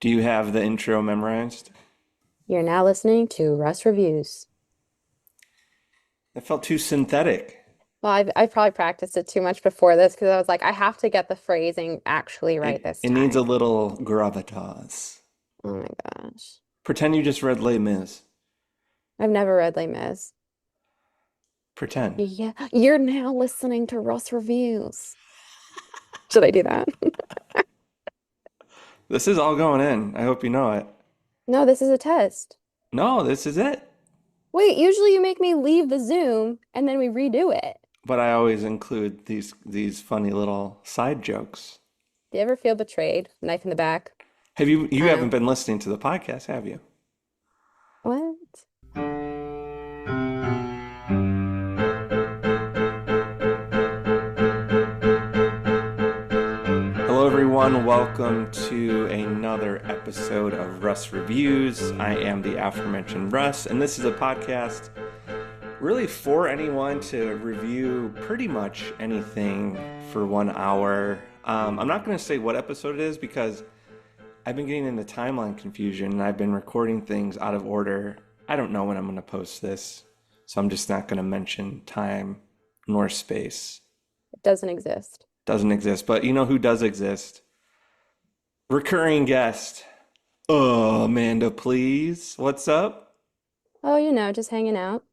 Do you have the intro memorized? You're now listening to Russ Reviews. That felt too synthetic. Well, I've probably practiced it too much before this because I was like, I have to get the phrasing actually right It this it needs a time. little gravitas. Oh my gosh. Pretend you just read Les Mis. I've never read Les Mis. Pretend. Yeah, you're now listening to Russ Reviews. Should I do that? This is all going in. I hope you know it. No, this is a test. No, this is it. Wait, usually you make me leave the Zoom and then we redo it. But I always include these funny little side jokes. Do you ever feel betrayed? Knife in the back? You I haven't know. been listening to the podcast, have you? What? Hello everyone, welcome to another episode of Russ Reviews. I am the aforementioned Russ, and this is a podcast really for anyone to review pretty much anything for 1 hour. I'm not going to say what episode it is because I've been getting into timeline confusion and I've been recording things out of order. I don't know when I'm going to post this, so I'm just not going to mention time nor space. It doesn't exist. Doesn't exist, but you know who does exist? Recurring guest. Amanda, please. What's up? Oh, just hanging out.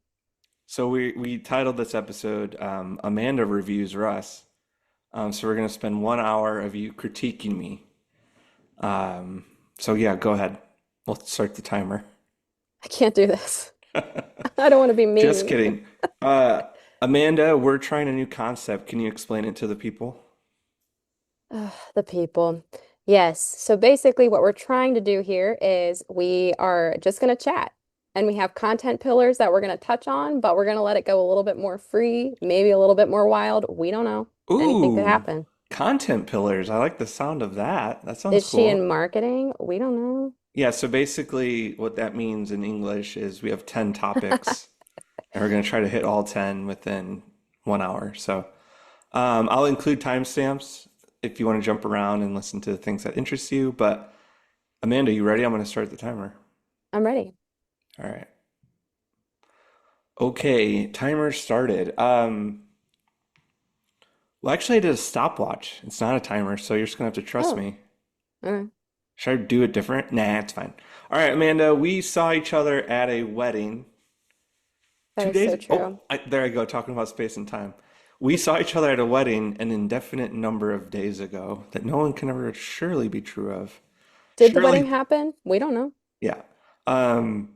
So we titled this episode Amanda Reviews Russ. So we're gonna spend 1 hour of you critiquing me. So yeah, go ahead. We'll start the timer. I can't do this. I don't want to be Just mean. kidding. Uh, Amanda, we're trying a new concept. Can you explain it to the people? Ugh, the people. Yes. So basically, what we're trying to do here is we are just going to chat and we have content pillars that we're going to touch on, but we're going to let it go a little bit more free, maybe a little bit more wild. We don't know. Anything could Ooh, happen. content pillars. I like the sound of that. That sounds Is she cool. in marketing? We don't know. Yeah, so basically what that means in English is we have 10 topics and we're going to try to hit all 10 within 1 hour. So I'll include timestamps if you want to jump around and listen to the things that interest you. But Amanda, you ready? I'm going to start the timer. I'm ready. All right. Okay, timer started. Well, actually, I did a stopwatch. It's not a timer, so you're just going to have to trust Oh, me. okay. Should I do it different? Nah, it's fine. All right, Amanda, we saw each other at a wedding That two is so days. Oh, true. there I go, talking about space and time. We saw each other at a wedding an indefinite number of days ago that no one can ever surely be true of. Did the Surely, wedding happen? We don't know. yeah. Um,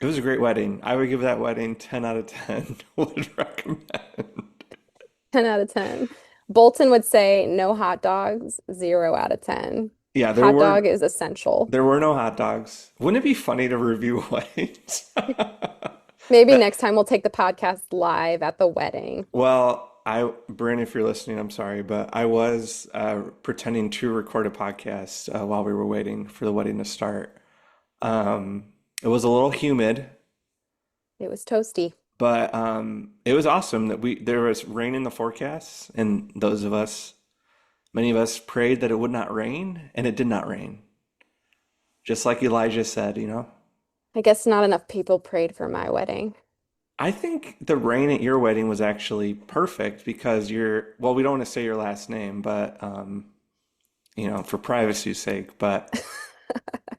it was a great wedding. I would give that wedding 10 out of 10. Would recommend. 10 out of 10. Bolton would say no hot dogs, 0 out of 10. Yeah, Hot dog is essential. there were no hot dogs. Wouldn't it be funny to review weddings? Maybe That next time we'll take the podcast live at the wedding. Bryn, if you're listening, I'm sorry, but I was pretending to record a podcast while we were waiting for the wedding to start. It was a little humid, It was toasty. but it was awesome that there was rain in the forecast, and many of us prayed that it would not rain, and it did not rain. Just like Elijah said, you know. I guess not enough people prayed for my wedding. I think the rain at your wedding was actually perfect because well, we don't want to say your last name, but for privacy's sake, but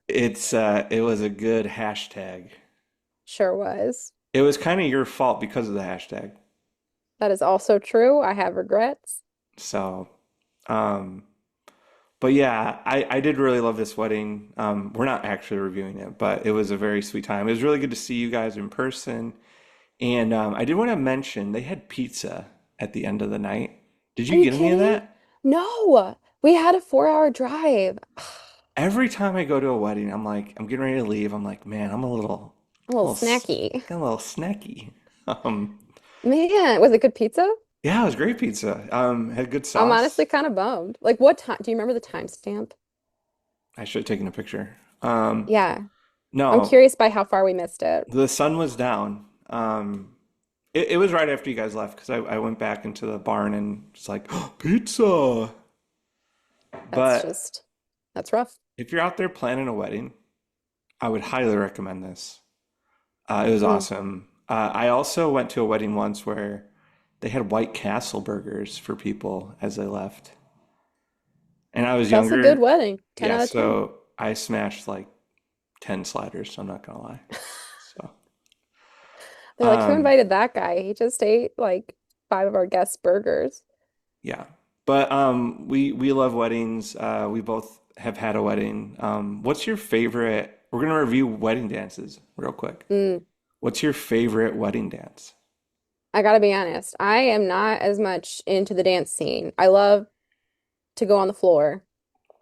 it was a good hashtag. Sure was. It was kind of your fault because of the hashtag. That is also true. I have regrets. So, um, but yeah, I did really love this wedding. We're not actually reviewing it, but it was a very sweet time. It was really good to see you guys in person. And I did want to mention they had pizza at the end of the night. Did Are you you get any of kidding? that? No, we had a 4-hour drive. Every time I go to a wedding, I'm getting ready to leave. I'm like, man, A little a little, s- snacky. getting a little snacky. Um, Man, was it good pizza? yeah, it was great pizza. Had good I'm honestly sauce. kind of bummed. Like, what time? Do you remember the timestamp? I should have taken a picture. Yeah, I'm No, curious by how far we missed it. the sun was down. It was right after you guys left because I went back into the barn and it's like, "Oh, pizza. That's But just. That's rough. If you're out there planning a wedding, I would highly recommend this. It was Mm, awesome. I also went to a wedding once where they had White Castle burgers for people as they left. And I was that's a good younger. wedding. 10 Yeah, out of 10. so I smashed like 10 sliders, I'm not gonna lie. So, They're like, who um, invited that guy? He just ate like five of our guests' burgers. yeah. But we love weddings. We both have had a wedding. What's your favorite? We're gonna review wedding dances real quick. Mm, What's your favorite wedding dance? I gotta be honest. I am not as much into the dance scene. I love to go on the floor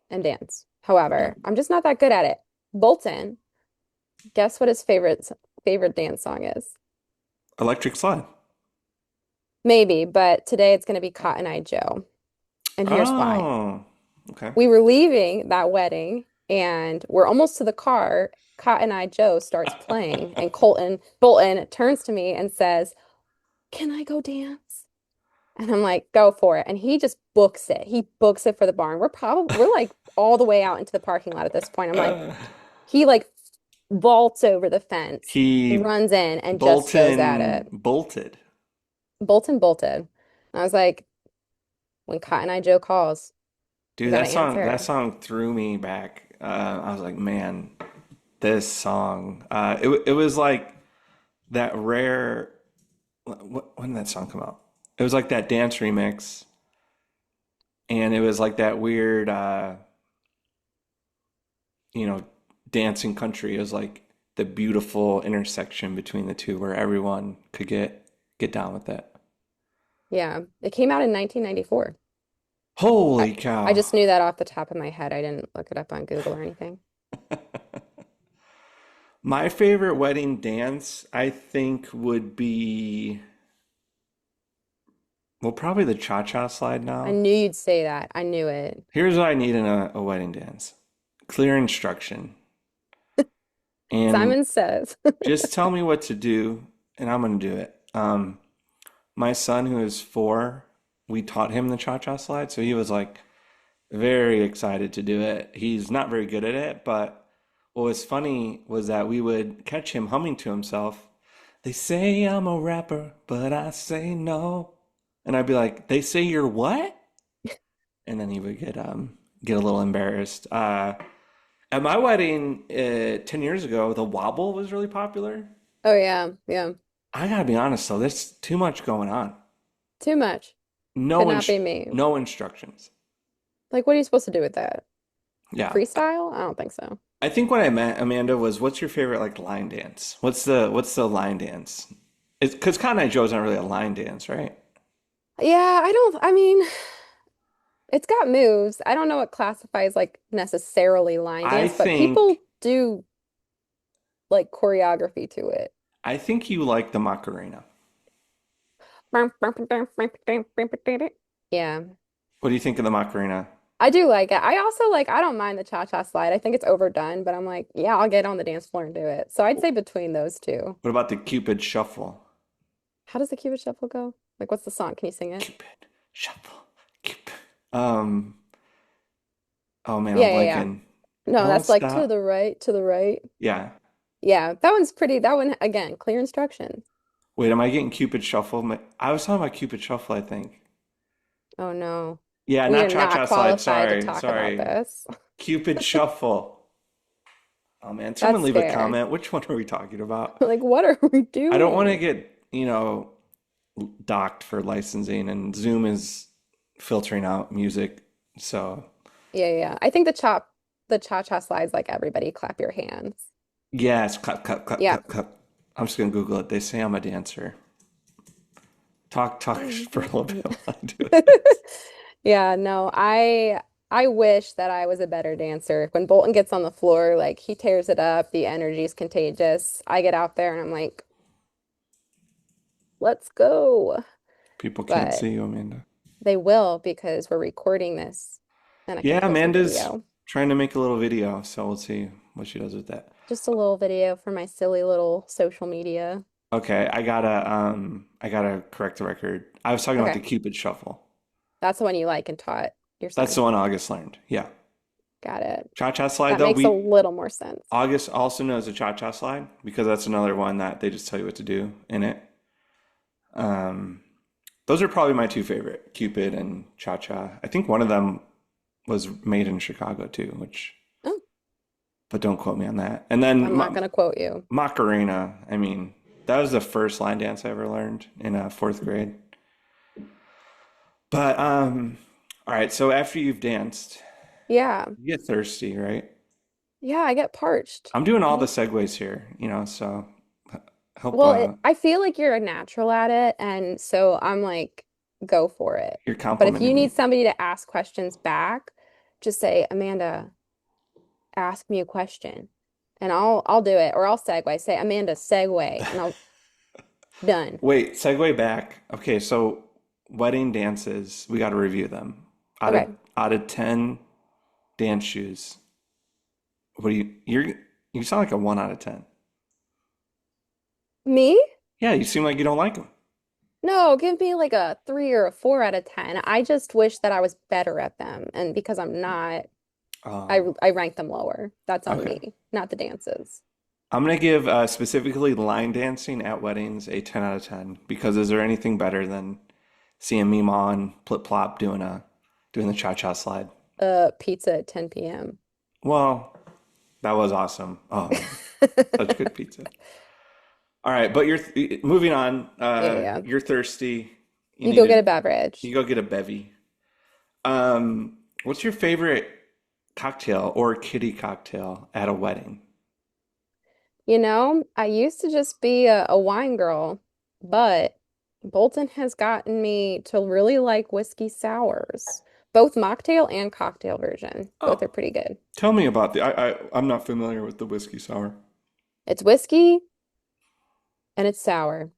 and dance. Yeah. However, I'm just not that good at it. Bolton, guess what his favorite dance song is? Electric slide. Maybe, but today it's gonna be Cotton Eye Joe. And here's why. Oh, okay. We were leaving that wedding and we're almost to the car. Cotton Eye Joe starts playing, and Colton Bolton turns to me and says, "Can I go dance?" And I'm like, "Go for it." And he just books it. He books it for the barn. We're like all the way out into the parking lot at this point. I'm like, Uh, he like vaults over the fence, he runs in, and just goes at Bolton it. bolted. Bolton bolted. I was like, when Cotton Eye Joe calls, you Dude, gotta that answer. song threw me back. I was like, man, this song. It was like that rare. When did that song come out? It was like that dance remix, and it was like that weird, you know, dancing country. It was like the beautiful intersection between the two, where everyone could get down with it. Yeah, it came out in 1994. I Holy I cow! just knew that off the top of my head. I didn't look it up on Google or anything. My favorite wedding dance, I think, would be well, probably the cha-cha slide I now. knew you'd say that. I knew it. Here's what I need in a wedding dance. Clear instruction. And Simon Says. just tell me what to do, and I'm gonna do it. My son, who is 4, we taught him the cha-cha slide, so he was like very excited to do it. He's not very good at it, but what was funny was that we would catch him humming to himself. They say I'm a rapper, but I say no. And I'd be like, they say you're what? And then he would get a little embarrassed. At my wedding 10 years ago, the wobble was really popular. Oh yeah, yeah. I gotta be honest though, there's too much going on. Too much. Could No not be me. no instructions. Like, what are you supposed to do with that? Yeah. Freestyle? I don't think so. I think what I meant, Amanda, was what's your favorite like line dance? What's the line dance? It's because Cotton Eye Joe's not really a line dance, right? Yeah, I mean, it's got moves. I don't know what classifies like necessarily line I dance, but think people do like choreography to it. I think you like the Macarena. Yeah. What do you think of the Macarena? I do like it. I also like, I don't mind the cha-cha slide. I think it's overdone, but I'm like, yeah, I'll get on the dance floor and do it. So I'd say between those two. What about the Cupid Shuffle? How does the Cupid Shuffle go? Like, what's the song? Can you sing it? Cupid Shuffle. Cupid. Um. Oh man, I'm Yeah, yeah, yeah. blanking. No, Don't that's like to stop. the right, to the right. Yeah. Yeah, that one's pretty. That one, again, clear instructions. Wait, am I getting Cupid Shuffle? I was talking about Cupid Shuffle, I think. Oh no. Yeah, We not are not Cha-Cha Slide. qualified to Sorry, talk about sorry. this. Cupid Shuffle. Oh man, someone That's leave a fair. comment. Which one are we talking about? Like, what are we I don't want to doing? get, docked for licensing, and Zoom is filtering out music. So, Yeah, yeah, yeah. I think the cha-cha slides like everybody clap your hands. yes, clap, clap, clap, Yeah. clap, clap. I'm just gonna Google it. They say I'm a dancer. Talk for a little bit while I do it. Yeah, no, I wish that I was a better dancer. When Bolton gets on the floor, like he tears it up, the energy is contagious. I get out there and I'm like, let's go. People can't But see you, Amanda. they will because we're recording this and I can Yeah, post a Amanda's video. trying to make a little video, so we'll see what she does with that. Just a little video for my silly little social media. Okay, I gotta correct the record. I was talking about the Okay. Cupid Shuffle. That's the one you like and taught your That's son. the one August learned. Yeah. Got it. Cha-cha slide That though, makes a we little more sense. August also knows a cha-cha slide because that's another one that they just tell you what to do in it. Um, those are probably my two favorite, Cupid and Cha-cha. I think one of them was made in Chicago too, which, Oh, but don't quote me on that. And then I'm not gonna quote you. Macarena, I mean, that was the first line dance I ever learned in fourth grade. But all right, so after you've danced, Yeah. you get thirsty, right? Yeah, I get parched. I'm doing all the Mhm. segues here, so help Well, I feel like you're a natural at it, and so I'm like, go for it. you're But if you complimenting need me. somebody to ask questions back, just say, Amanda, ask me a question. And I'll do it. Or I'll segue. Say, Amanda, segue. And I'll done. Wait, segue back. Okay, so wedding dances, we got to review them. Out of Okay. out of 10 dance shoes, what do you sound like a 1 out of 10. Me? Yeah, you seem like you don't like them. No, give me like a 3 or a 4 out of 10. I just wish that I was better at them. And because I'm not, Oh, I rank them lower. That's on okay. me, not the dances. I'm gonna give specifically line dancing at weddings a 10 out of 10 because is there anything better than seeing Mima and Plip Plop doing the cha-cha slide? Pizza at 10 p.m. Well, that was awesome. Oh man, such good pizza. All right, but you're moving on. Yeah, yeah. You're thirsty. You You need go to get a beverage. you go get a bevy. What's your favorite cocktail or kitty cocktail at a wedding? I used to just be a wine girl, but Bolton has gotten me to really like whiskey sours, both mocktail and cocktail version. Both are Oh, pretty good. tell me about I'm not familiar with the whiskey sour. It's whiskey and it's sour.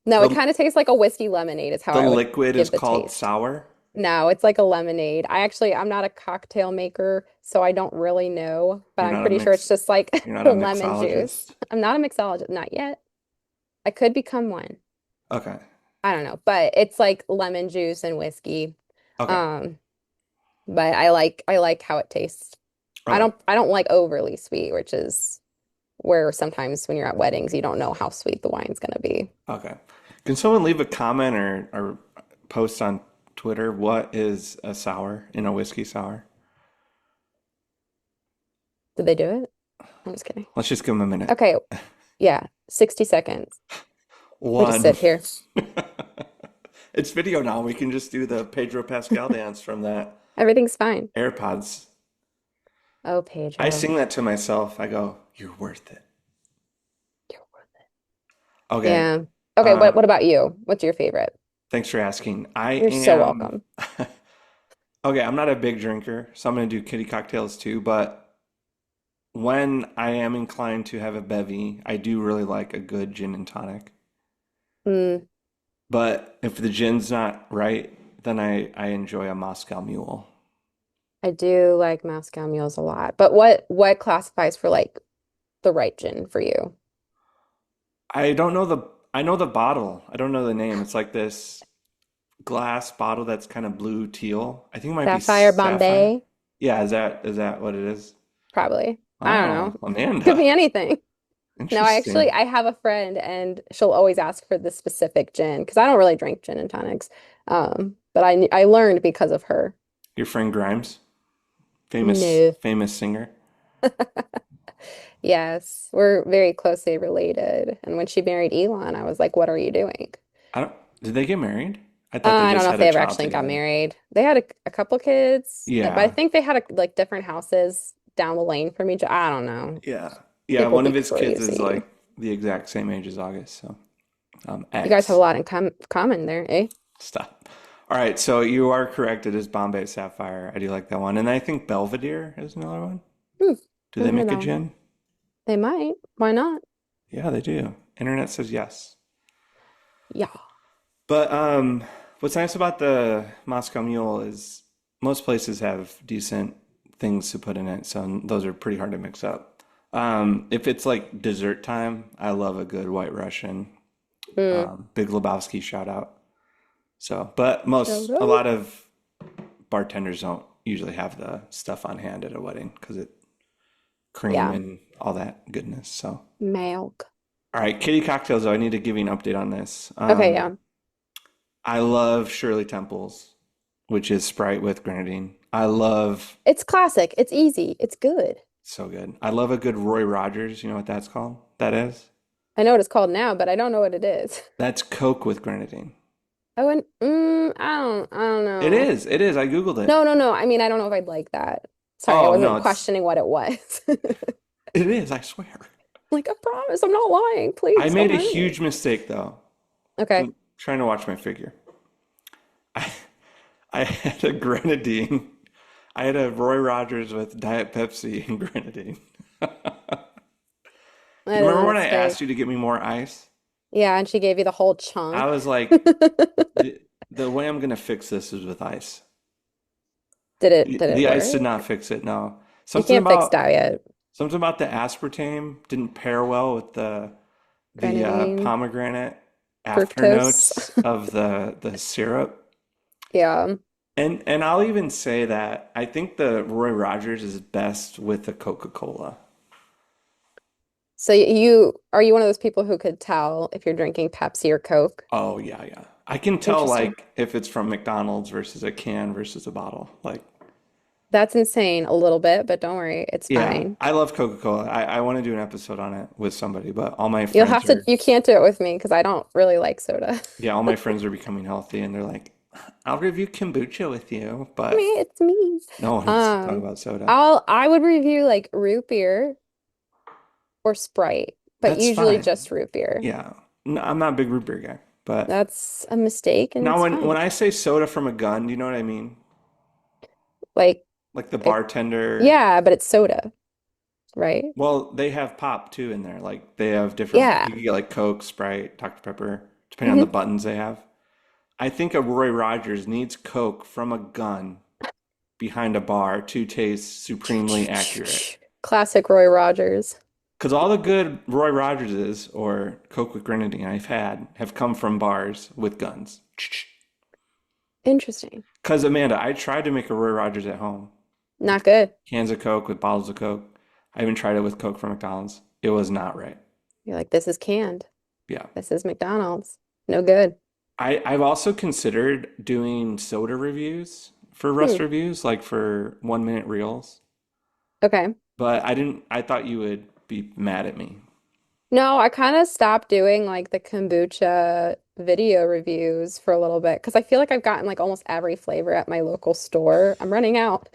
No, it The kind of tastes like a whiskey lemonade, is how the I would liquid is give the called taste. sour. No, it's like a lemonade. I'm not a cocktail maker, so I don't really know, but You're I'm not a pretty sure it's mix. just like You're not a lemon juice. mixologist. I'm not a mixologist, not yet. I could become one. Okay. I don't know, but it's like lemon juice and whiskey. Okay. Um, but I like how it tastes. I Okay. don't I don't like overly sweet, which is where sometimes when you're at weddings, you don't know how sweet the wine's gonna be. Okay. Can someone leave a comment or post on Twitter what is a sour in a whiskey sour? Did they do it? I'm just kidding. Let's just give them a minute. Okay, yeah, 60 seconds. We just One. sit here. It's video now. We can just do the Pedro Pascal dance from that Everything's fine. AirPods. Oh, I Pedro. sing that to myself. I go, "You're worth it." You're worth it. Okay. Yeah. Okay, Uh, what about you? What's your favorite? thanks for asking. I You're so am welcome. okay. I'm not a big drinker, so I'm gonna do kitty cocktails too. But when I am inclined to have a bevy, I do really like a good gin and tonic. Mm, But if the gin's not right, then I enjoy a Moscow Mule. I do like Moscow mules a lot. But what classifies for like the right gin for you? I don't know the I know the bottle. I don't know the name. It's like this glass bottle that's kind of blue teal. I think it might be Sapphire sapphire. Bombay? Yeah, is that what it is? Probably. I don't Oh, know. Could Amanda. be anything. No, Interesting. I have a friend and she'll always ask for the specific gin because I don't really drink gin and tonics. But I learned because of her. Your friend Grimes, famous No. famous singer. Yes, we're very closely related. And when she married Elon, I was like, what are you doing? I don't Did they get married? I thought they I don't just know if had a they ever child actually got together. married. They had a couple kids, but I Yeah. think they had like different houses down the lane from each. I don't know. Yeah. Yeah, People one of be his kids is crazy. like the exact same age as August, so You guys have a X. lot in common there, eh? Stop. All right, so you are correct. It is Bombay Sapphire. I do like that one. And I think Belvedere is another one. Hmm, Do they never heard make a that one. gin? They might. Why not? Yeah, they do. Internet says yes. Yeah. But what's nice about the Moscow Mule is most places have decent things to put in it, so those are pretty hard to mix up. If it's like dessert time, I love a good White Russian. Mm. Big Lebowski shout out. So, but Shout a out. lot of bartenders don't usually have the stuff on hand at a wedding because it cream Yeah. and all that goodness. So, Milk. all right, kitty cocktails. Though I need to give you an update on this. Okay, yeah. I love Shirley Temple's, which is Sprite with grenadine. I love It's classic. It's easy. It's good. so good. I love a good Roy Rogers. You know what that's called? That is. I know what it's called now, but I don't know what it is. That's Coke with grenadine. Oh, and I don't It know. is. It is. I Googled it. No, no, no. I mean, I don't know if I'd like that. Sorry, I Oh no, wasn't it's questioning what it was. it is. I swear. Like, I promise, I'm not lying. I Please don't made a hurt me. huge mistake though. Okay. I'm trying to watch my figure. I I had a grenadine. I had a Roy Rogers with Diet Pepsi and grenadine. That You is a remember when I mistake. asked you to get me more ice? Yeah, and she gave you the whole I chunk. was like, the way I'm gonna fix this is with ice. Did it The ice did work? not fix it. No, You something can't fix about diet. something about the aspartame didn't pair well with the Grenadine, pomegranate fructose. afternotes of the syrup. Yeah. And I'll even say that I think the Roy Rogers is best with the Coca-Cola. So you are you one of those people who could tell if you're drinking Pepsi or Coke? Oh yeah, yeah. I can tell Interesting. like if it's from McDonald's versus a can versus a bottle. Like, That's insane a little bit, but don't worry, it's yeah, fine. I love Coca-Cola. I want to do an episode on it with somebody, but all my friends You are can't do it with me because I don't really like soda. yeah, all my friends are becoming healthy and they're like, I'll review kombucha with you, but Me, it's me. no one wants to talk Um, about soda. I would review like root beer or Sprite, but That's usually fine. just root beer. Yeah. No, I'm not a big root beer guy, but That's a mistake and now it's when fine. I say soda from a gun, do you know what I mean? Like Like the it, bartender. yeah, but it's soda, right? Well, they have pop too in there. Like they have different. Yeah. You can get like Coke, Sprite, Dr. Pepper, depending on the hmm buttons they have. I think a Roy Rogers needs Coke from a gun behind a bar to taste supremely accurate. Classic Roy Rogers. Because all the good Roy Rogerses or Coke with grenadine I've had have come from bars with guns. Interesting. Because Amanda, I tried to make a Roy Rogers at home with Not good. cans of Coke, with bottles of Coke. I even tried it with Coke from McDonald's. It was not right. You're like, this is canned. Yeah. This is McDonald's. No good. I've also considered doing soda reviews for Hmm. Rust reviews, like for 1 minute reels. Okay. But I thought you would be mad at me. No, I kind of stopped doing like the kombucha video reviews for a little bit because I feel like I've gotten like almost every flavor at my local store. I'm running out.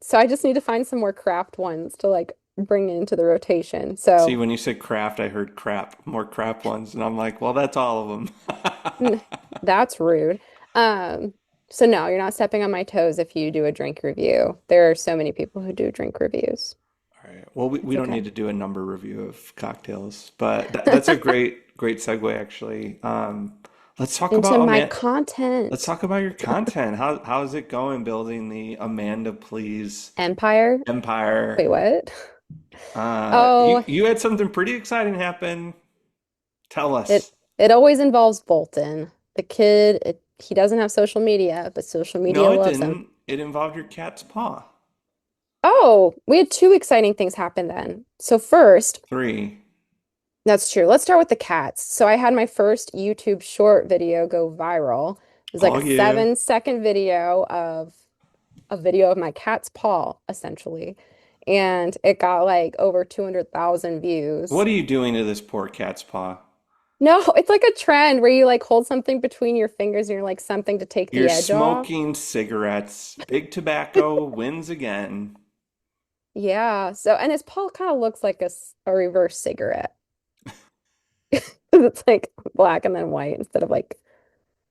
So I just need to find some more craft ones to like bring into the rotation. See, So when you said craft, I heard crap, more crap ones, and I'm like, well, that's all of them. n- that's rude. Um, so no, you're not stepping on my toes if you do a drink review. There are so many people who do drink reviews. All right. Well, we It's don't okay. need to do a number review of cocktails, but that's a great segue actually. Let's talk Into about my Amanda. Let's content. talk about your content. How's it going building the Amanda Please Empire? Wait, empire? what? You Oh, you had something pretty exciting happen. Tell us. it always involves Bolton. He doesn't have social media, but social No, media it loves him. didn't. It involved your cat's paw. Oh, we had two exciting things happen then. So first, Three. that's true. Let's start with the cats. So I had my first YouTube short video go viral. It was like Oh a yeah. 7-second video of a video of my cat's paw, essentially. And it got like over 200,000 What views. are you doing to this poor cat's paw? No, it's like a trend where you like hold something between your fingers and you're like something to take the You're edge off. smoking cigarettes. Big tobacco wins again. Yeah. So, and his paw kind of looks like a reverse cigarette. It's like black and then white instead of like,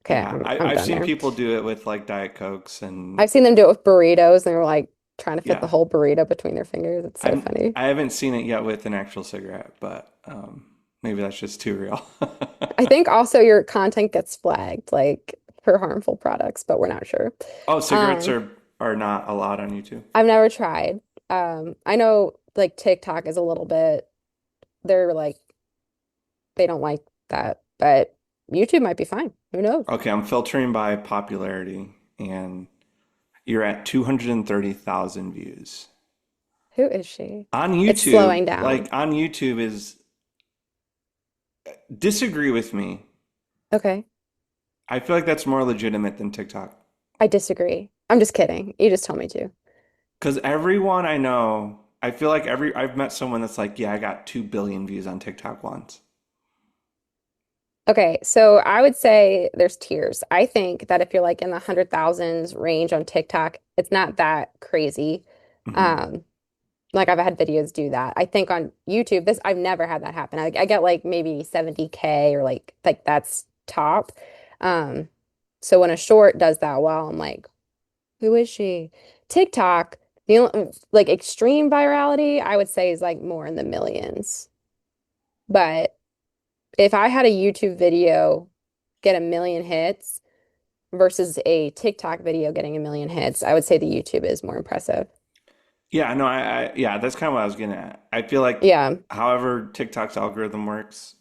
okay, Yeah, I'm I've done seen there. people do it with like Diet Cokes, and I've seen them do it with burritos and they're like trying to fit the yeah, whole burrito between their fingers. It's so funny. I haven't seen it yet with an actual cigarette, but maybe that's just too real. I think also your content gets flagged like for harmful products, but we're not sure. Oh, cigarettes Um, are not allowed on YouTube. I've never tried. I know like TikTok is a little bit, they're like, they don't like that, but YouTube might be fine. Who knows? Okay, I'm filtering by popularity, and You're at 230,000 views. Who is she? On It's slowing YouTube, like down. on YouTube is disagree with me. Okay. I feel like that's more legitimate than TikTok. I disagree. I'm just kidding. You just told me to. Because everyone I know, I feel like I've met someone that's like, yeah, I got 2 billion views on TikTok once. Okay, so I would say there's tiers. I think that if you're like in the 100,000s range on TikTok, it's not that crazy. Hmm. Um, like I've had videos do that. I think on YouTube, this I've never had that happen. I get like maybe 70K or like that's top. Um, so when a short does that well, I'm like, who is she? TikTok, the only, like extreme virality, I would say is like more in the millions. But if I had a YouTube video get a million hits versus a TikTok video getting a million hits, I would say the YouTube is more impressive. Yeah, no, yeah, that's kind of what I was getting at. I feel like Yeah. however TikTok's algorithm works,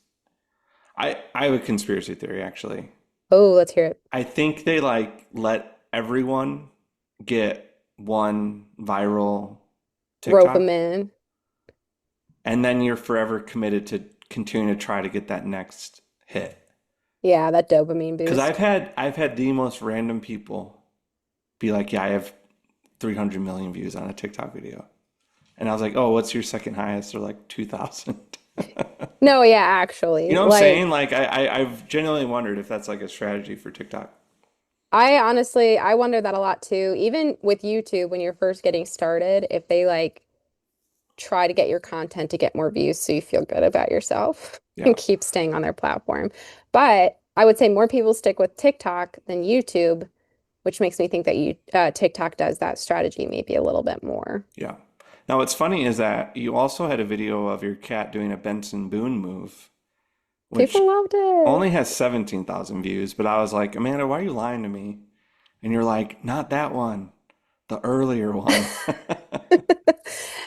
I have a conspiracy theory actually. Oh, let's hear it. I think they like let everyone get one viral Rope them TikTok, in. and then you're forever committed to continuing to try to get that next hit. Yeah, that dopamine Because boost. I've had the most random people be like, yeah, I have 300 million views on a TikTok video. And I was like, oh, what's your second highest? They're like 2,000. No, yeah, You actually. know what I'm saying? Like Like, I've genuinely wondered if that's like a strategy for TikTok. I honestly I wonder that a lot too. Even with YouTube when you're first getting started, if they like try to get your content to get more views so you feel good about yourself Yeah. and keep staying on their platform. But I would say more people stick with TikTok than YouTube, which makes me think that you TikTok does that strategy maybe a little bit more. Yeah. Now, what's funny is that you also had a video of your cat doing a Benson Boone move, which People loved it. only has 17,000 views. But I was like, Amanda, why are you lying to me? And you're like, not that one, the earlier one.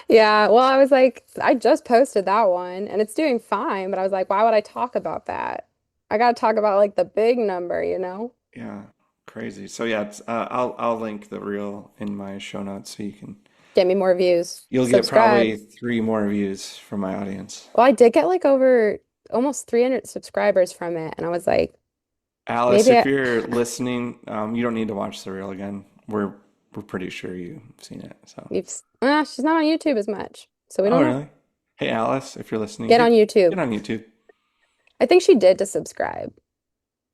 Yeah, well, I was like, I just posted that one and it's doing fine, but I was like, why would I talk about that? I gotta talk about like the big number, you know? Yeah, crazy. So yeah, I'll link the reel in my show notes so you can Get me more views. you'll get Subscribe. probably 3 more views from my audience. Well, I did get like over almost 300 subscribers from it, and I was like, Alice, maybe if I, you're listening, you don't need to watch the reel again. We're pretty sure you've seen it. So. she's not on YouTube as much, so we Oh, don't know. really? Hey, Alice, if you're listening, Get on get YouTube. on YouTube. I think she did to subscribe.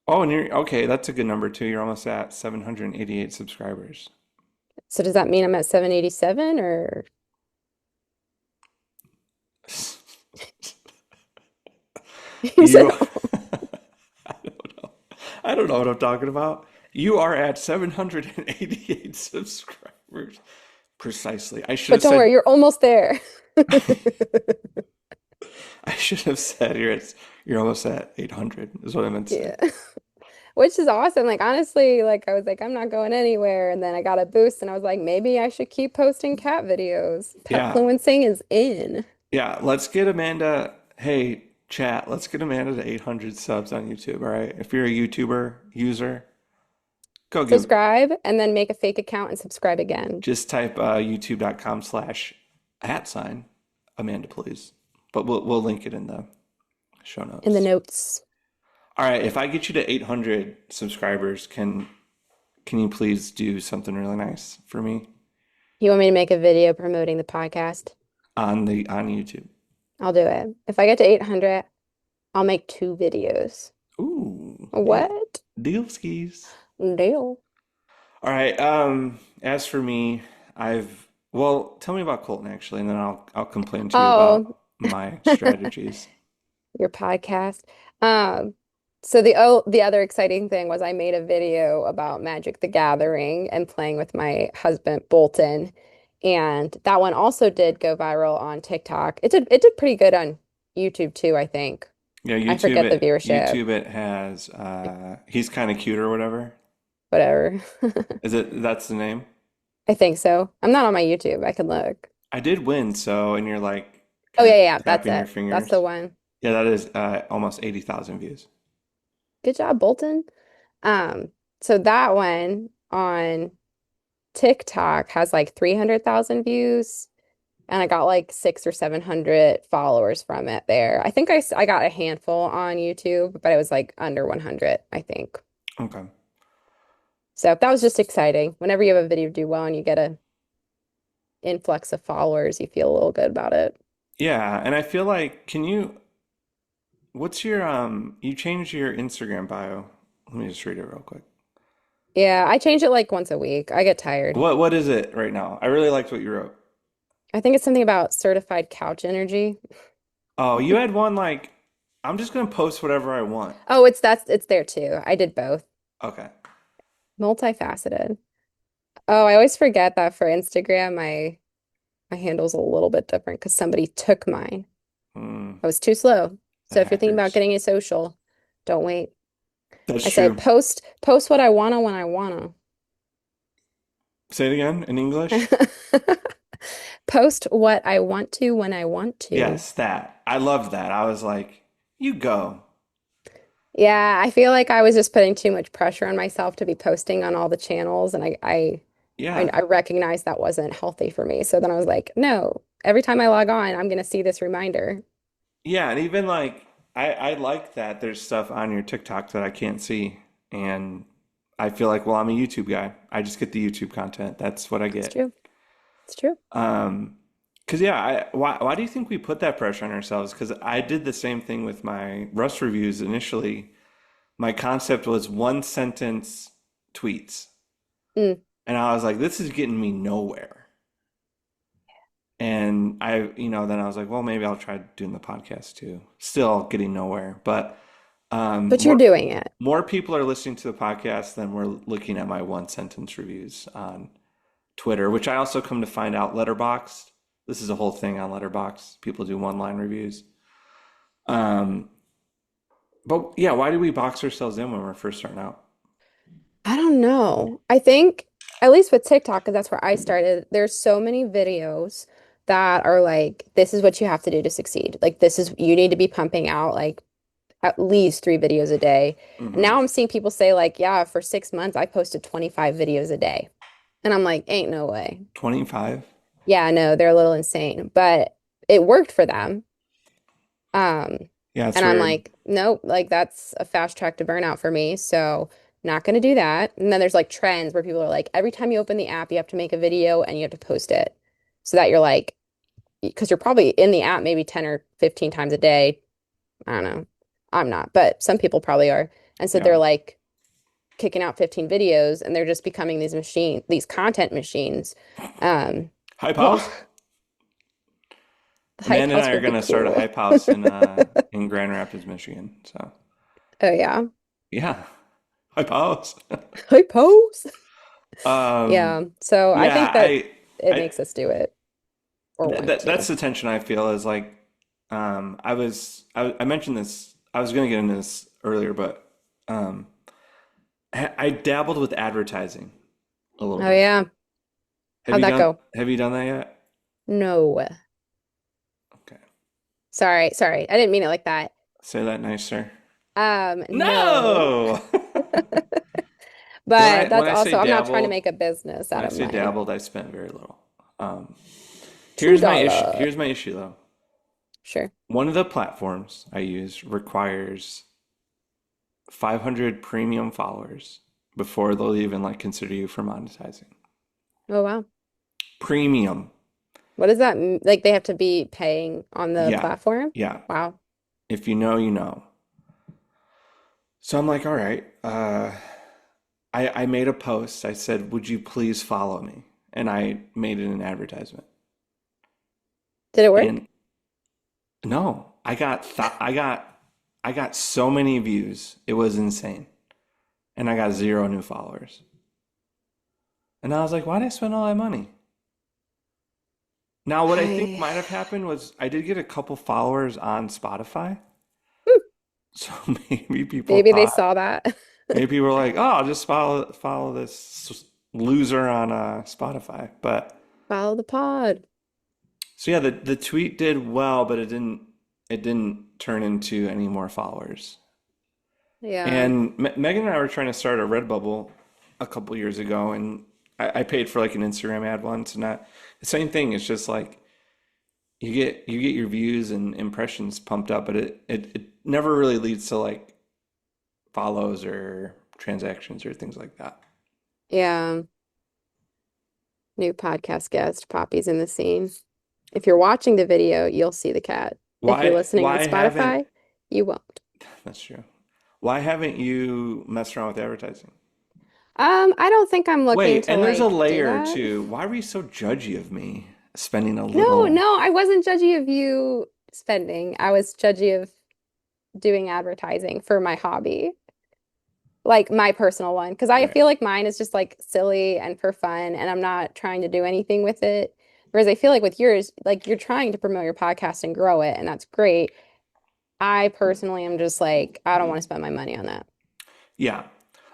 Oh, and you're okay. That's a good number too. You're almost at 788 subscribers. So does that mean I'm at 787 or you said You, no? I don't know. I don't know what I'm talking about. You are at 788 subscribers. Precisely. I should But have don't said, worry, you're almost there. I should have said you're almost at 800 is what I meant to say. Yeah. Which is awesome. Like honestly, like I was like, I'm not going anywhere. And then I got a boost and I was like, maybe I should keep posting cat videos. Yeah. Petfluencing is in. Yeah. Let's get Amanda. Hey, chat, let's get Amanda to 800 subs on YouTube. All right. If you're a YouTuber user, go give, Subscribe and then make a fake account and subscribe again just type youtube.com/@ Amanda, please. But we'll link it in the show in the notes. notes. All right. If I get you to 800 subscribers, can you please do something really nice for me You want me to make a video promoting the podcast? on YouTube? I'll do it. If I get to 800, I'll make 2 videos. Ooh, What? deal skis. Deal. All right. As for me, well, tell me about Colton actually, and then I'll complain to you Oh, about my strategies. your podcast. Um, so the other exciting thing was I made a video about Magic the Gathering and playing with my husband Bolton. And that one also did go viral on TikTok. It did pretty good on YouTube too, I think. Yeah, I forget the viewership. YouTube it has he's kind of cute or whatever. Whatever. Is it that's the name? I think so. I'm not on my YouTube. I can look. I did win, so and you're like Oh kind yeah, of yeah, yeah, that's tapping your it. That's the fingers. one. Yeah, that is almost 80,000 views. Good job, Bolton. Um, so that one on TikTok has like 300,000 views, and I got like six or 700 followers from it there. I think I got a handful on YouTube, but it was like under 100, I think. Okay. So that was just exciting. Whenever you have a video do well and you get a influx of followers, you feel a little good about it. Yeah, and I feel like what's your you changed your Instagram bio. Let me just read it real quick. Yeah, I change it like once a week. I get tired. What is it right now? I really liked what you wrote. I think it's something about certified couch energy. Oh, you had one like I'm just gonna post whatever I want. Oh, it's there too. I did both. Okay. Multifaceted. Oh, I always forget that for Instagram, my handle's a little bit different because somebody took mine. Hmm, I was too slow. the So if you're thinking about hackers. getting a social, don't wait. That's I said true. post what I wanna when I wanna. Say it again in English. Post what I want to when I want to. Yes, that. I loved that. I was like, you go. Yeah, I feel like I was just putting too much pressure on myself to be posting on all the channels, and Yeah. I recognized that wasn't healthy for me. So then I was like, no, every time I log on, I'm gonna see this reminder. Yeah, and even like I like that there's stuff on your TikTok that I can't see. And I feel like, well, I'm a YouTube guy. I just get the YouTube content. That's what I It's get. true. It's true. Um, 'Cause yeah, why do you think we put that pressure on ourselves? Because I did the same thing with my Rust reviews initially. My concept was one sentence tweets. Mm, And I was like, this is getting me nowhere. And then I was like, well, maybe I'll try doing the podcast too. Still getting nowhere, but but you're more doing it. more people are listening to the podcast than we're looking at my one sentence reviews on Twitter, which I also come to find out Letterboxd. This is a whole thing on Letterboxd. People do one line reviews. Um, but yeah, why do we box ourselves in when we're first starting out? I don't know. I think, at least with TikTok, because that's where I started, there's so many videos that are like, this is what you have to do to succeed. Like, you need to be pumping out like at least 3 videos a day. And Hmm. now I'm seeing people say, like, yeah, for 6 months, I posted 25 videos a day. And I'm like, ain't no way. 25? Yeah, no, they're a little insane, but it worked for them. Um, Yeah, it's and I'm weird. like, nope, like that's a fast track to burnout for me. So not gonna do that. And then there's like trends where people are like, every time you open the app, you have to make a video and you have to post it. So that you're like, because you're probably in the app maybe 10 or 15 times a day. I don't know. I'm not, but some people probably are. And so Yeah. they're like kicking out 15 videos and they're just becoming these content machines. Um, Hype well, house? the hype Amanda and house I are would be gonna start a cool. hype house in Grand Rapids, Michigan. So Oh yeah. yeah, hype house. Hype house. Um, Yeah. So I yeah, think that it I makes us do it or want that's to. the tension I feel is like, I mentioned this. I was gonna get into this earlier, but um, I dabbled with advertising a little Oh bit. yeah. How'd that go? Have you done that yet? No. Okay, Sorry. I didn't mean it like that. say that nicer. No. No. But When that's I say also, I'm not trying to dabbled, make a business when out I of say my dabbled, I spent very little. Um, here's my issue. $2. Here's my issue though. Sure. One of the platforms I use requires 500 premium followers before they'll even like consider you for monetizing. Oh wow. Premium. What does that mean? Like they have to be paying on the Yeah. platform? Yeah. Wow. If you know, you know. So I'm like, all right. I made a post. I said, would you please follow me? And I made it an advertisement. Did it work? And no, I got so many views. It was insane. And I got zero new followers. And I was like, why did I spend all that money? Now, what I think I might have happened was I did get a couple followers on Spotify. Hmm. So maybe people Maybe they thought, saw that. maybe people were like, oh, I'll just follow this loser on Spotify. But Follow the pod. so yeah, the tweet did well, but it didn't turn into any more followers. Yeah. And Megan and I were trying to start a Redbubble a couple years ago, and I paid for like an Instagram ad once, and not the same thing. It's just like you get your views and impressions pumped up, but it never really leads to like follows or transactions or things like that. Yeah, new podcast guest, Poppy's in the scene. If you're watching the video, you'll see the cat. If you're listening to Why haven't Spotify, you won't. that's true. Why haven't you messed around with advertising? I don't think I'm looking Wait, to and there's a like do layer that. too. Why were you so judgy of me spending a No, little? no, I wasn't judgy of you spending. I was judgy of doing advertising for my hobby, like my personal one, because I Right. feel like mine is just like silly and for fun, and I'm not trying to do anything with it. Whereas I feel like with yours, like you're trying to promote your podcast and grow it, and that's great. I personally am just like, I don't want to spend my money on that. Yeah.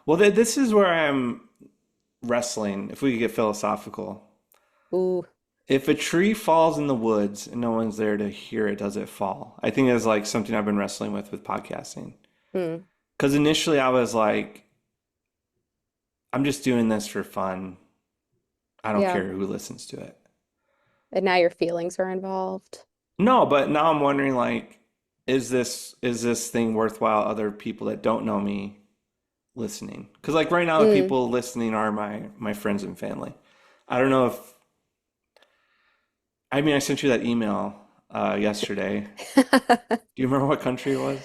Well, this is where I'm wrestling. If we could get philosophical, Ooh, if a tree falls in the woods and no one's there to hear it, does it fall? I think that's like something I've been wrestling with podcasting. hmm, Because initially I was like, I'm just doing this for fun. I don't yeah. care who listens to it. And now your feelings are involved. No, but now I'm wondering like, is this thing worthwhile other people that don't know me listening? Because like right now the Mm. people listening are my friends and family. I don't know if I mean I sent you that email yesterday. Do you remember what country it was?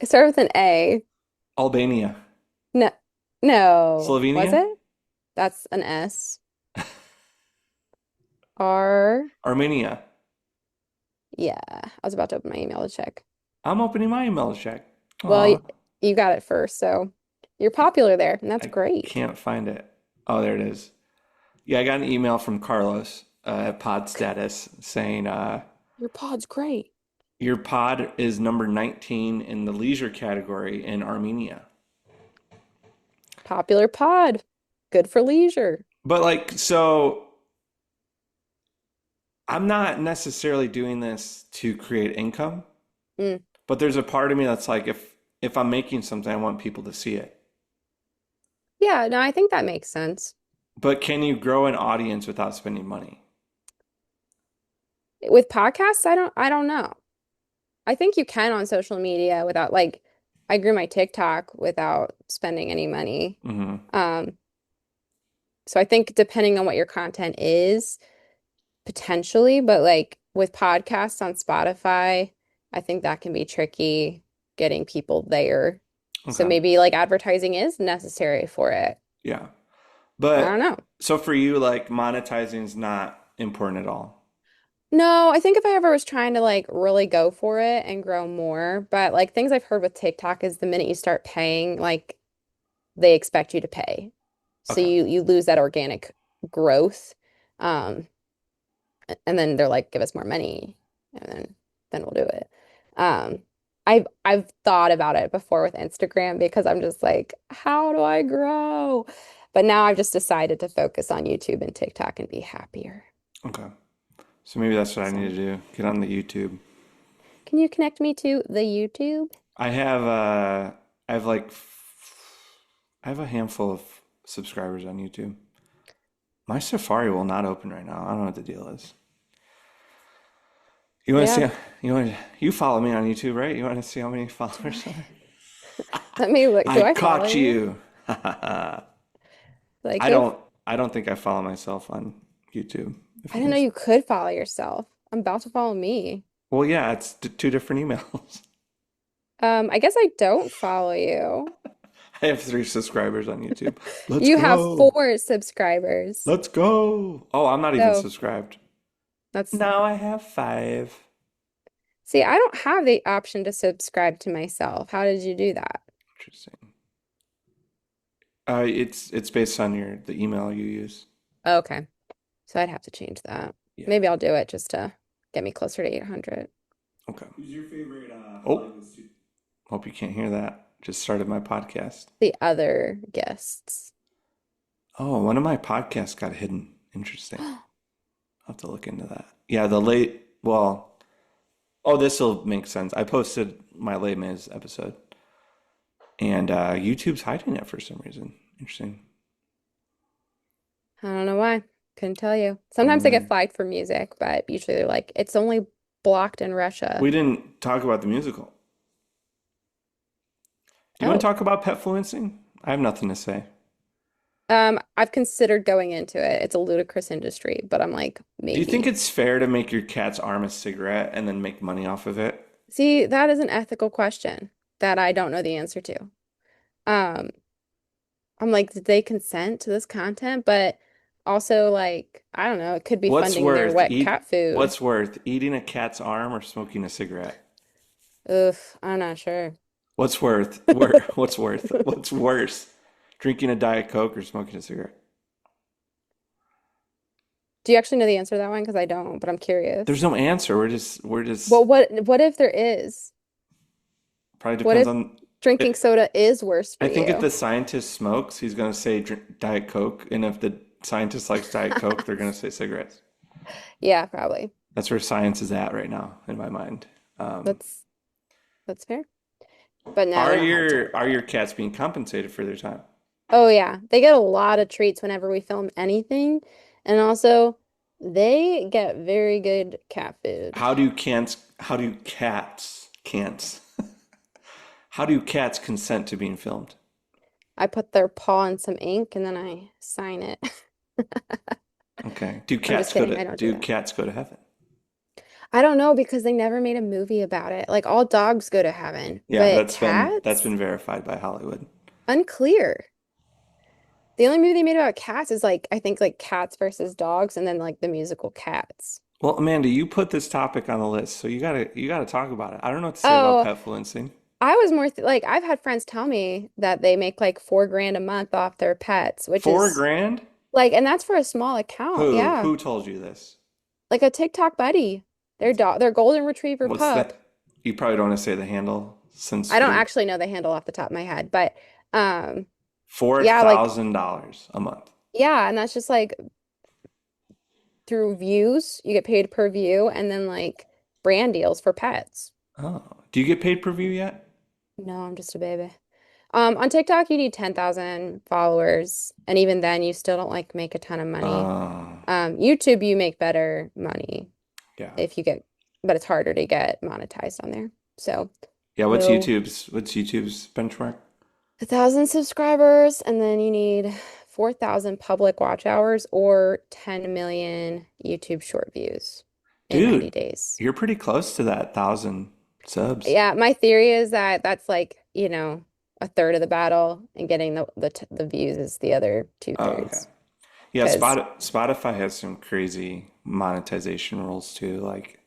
It started with an A. Albania. No, no, was Slovenia? it? That's an S. R. Armenia. Yeah, I was about to open my email to check. I'm opening my email to check. Well, Aw, you got it first, so you're popular there, and that's I great. can't find it. Oh, there it is. Yeah, I got an email from Carlos at Pod Status saying Your pod's great. your pod is number 19 in the leisure category in Armenia. Popular pod. Good for leisure. But like, so I'm not necessarily doing this to create income, Mm. but there's a part of me that's like, if I'm making something, I want people to see it. Yeah, no, I think that makes sense. But can you grow an audience without spending money? With podcasts, I don't know. I think you can on social media without like I grew my TikTok without spending any money. Hmm. Um, so I think depending on what your content is, potentially, but like with podcasts on Spotify, I think that can be tricky getting people there. So Okay. maybe like advertising is necessary for it. Yeah. I don't But know. so for you, like monetizing is not important at all. No, I think if I ever was trying to like really go for it and grow more, but like things I've heard with TikTok is the minute you start paying, like they expect you to pay. So Okay. you lose that organic growth. Um, and then they're like, give us more money, and then we'll do it. Um, I've thought about it before with Instagram because I'm just like, how do I grow? But now I've just decided to focus on YouTube and TikTok and be happier. Okay. So maybe that's what I need So, to do. Get on the YouTube. can you connect me to the YouTube? I have I have like I have a handful of subscribers on YouTube. My Safari will not open right now. I don't know what the deal is. You want to Yeah. see? You follow me on YouTube, right? You want to see how many Do followers? I? Let me look. I Do I follow caught you? you. I Like if don't think I follow myself on YouTube. If I you didn't know guys, you could follow yourself. I'm about to follow me. well, yeah, it's two different emails. I guess I don't follow you. I have 3 subscribers on YouTube. Let's You have go. 4 subscribers. Let's go. Oh, I'm not even So subscribed. that's, Now I have 5. see, I don't have the option to subscribe to myself. How did you do that? Interesting. It's based on the email you use. Okay. So I'd have to change that. Yeah. Maybe I'll do it just to get me closer to 800. Okay. Who's your favorite Oh, hope you can't hear that. Just started my podcast. The other guests. Oh, one of my podcasts got hidden. Interesting. I'll have to look into that. Yeah, oh, this will make sense. I posted my Les Mis episode, and YouTube's hiding it for some reason. Interesting. I don't know why. Couldn't tell you. Sometimes they get Mm. flagged for music, but usually they're like, it's only blocked in Russia. We didn't talk about the musical. Do you want to Oh. talk about pet fluencing? I have nothing to say. I've considered going into it. It's a ludicrous industry, but I'm like, Do you think maybe. it's fair to make your cat's arm a cigarette and then make money off of it? See, that is an ethical question that I don't know the answer to. Um, I'm like, did they consent to this content? But also, like, I don't know, it could be What's funding their worth wet eat? cat food. What's worth eating a cat's arm or smoking a cigarette? Oof, I'm not sure. What's worth? What's worth? What's worse? Drinking a Diet Coke or smoking a cigarette? Do you actually know the answer to that one? Because I don't, but I'm There's curious. no answer. We're just Well, what if there is? probably What depends if on drinking it. soda is worse for I think if you? the scientist smokes, he's going to say Diet Coke, and if the scientist likes Diet Coke, they're going to say cigarettes. Yeah, probably. That's where science is at right now in my mind. That's that's fair. But no, Are they don't have to worry your about it. cats being compensated for their time? Oh yeah, they get a lot of treats whenever we film anything, and also they get very good cat food. How do cats how do cats consent to being filmed? I put their paw in some ink and then I sign it. Okay. I'm just kidding. I don't do Do that. cats go to heaven? I don't know because they never made a movie about it. Like all dogs go to heaven, Yeah, but that's cats? been verified by Hollywood. Unclear. The only movie they made about cats is like I think like Cats versus Dogs and then like the musical Cats. Well, Amanda, you put this topic on the list, so you gotta talk about it. I don't know what to say about Oh, pet fluencing. I was more th like I've had friends tell me that they make like 4 grand a month off their pets, which Four is grand? like, and that's for a small account. Who? Yeah. Who told you this? Like a TikTok buddy. Their golden retriever What's pup. that? You probably don't want to say the handle I since don't you're actually know the handle off the top of my head, but um four yeah, like thousand dollars a month. yeah, and that's just like through views. You get paid per view and then like brand deals for pets. Oh, do you get paid per view yet? No, I'm just a baby. On TikTok you need 10,000 followers, and even then you still don't like make a ton of money. Oh, YouTube you make better money yeah, if you get, but it's harder to get monetized on there. So yeah. no. What's YouTube's benchmark? 1,000 subscribers, and then you need 4,000 public watch hours or 10 million YouTube short views in 90 Dude, days. you're pretty close to that 1,000 subs. Yeah, my theory is that that's like, a third of the battle, and getting the views is the other two Oh, okay. thirds. Yeah, Because, Spotify has some crazy monetization rules too. Like,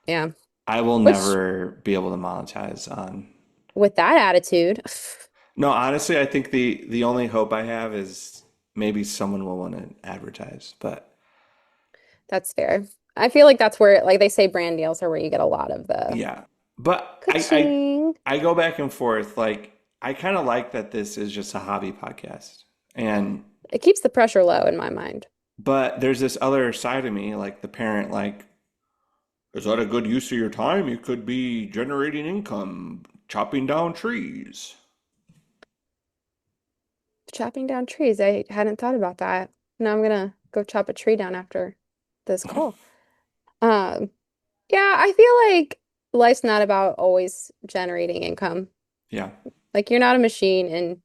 yeah, I will which never be able to monetize on. with that attitude, No, honestly, I think the only hope I have is maybe someone will want to advertise. But that's fair. I feel like that's where, like they say, brand deals are where you get a lot of the yeah, but ka-ching. I go back and forth. Like, I kind of like that this is just a hobby podcast, and It keeps the pressure low in my mind. but there's this other side of me, like the parent, like, is that a good use of your time? You could be generating income, chopping down trees. Chopping down trees. I hadn't thought about that. Now I'm gonna go chop a tree down after this call. Um, yeah, I feel like life's not about always generating income. Yeah, Like you're not a machine, and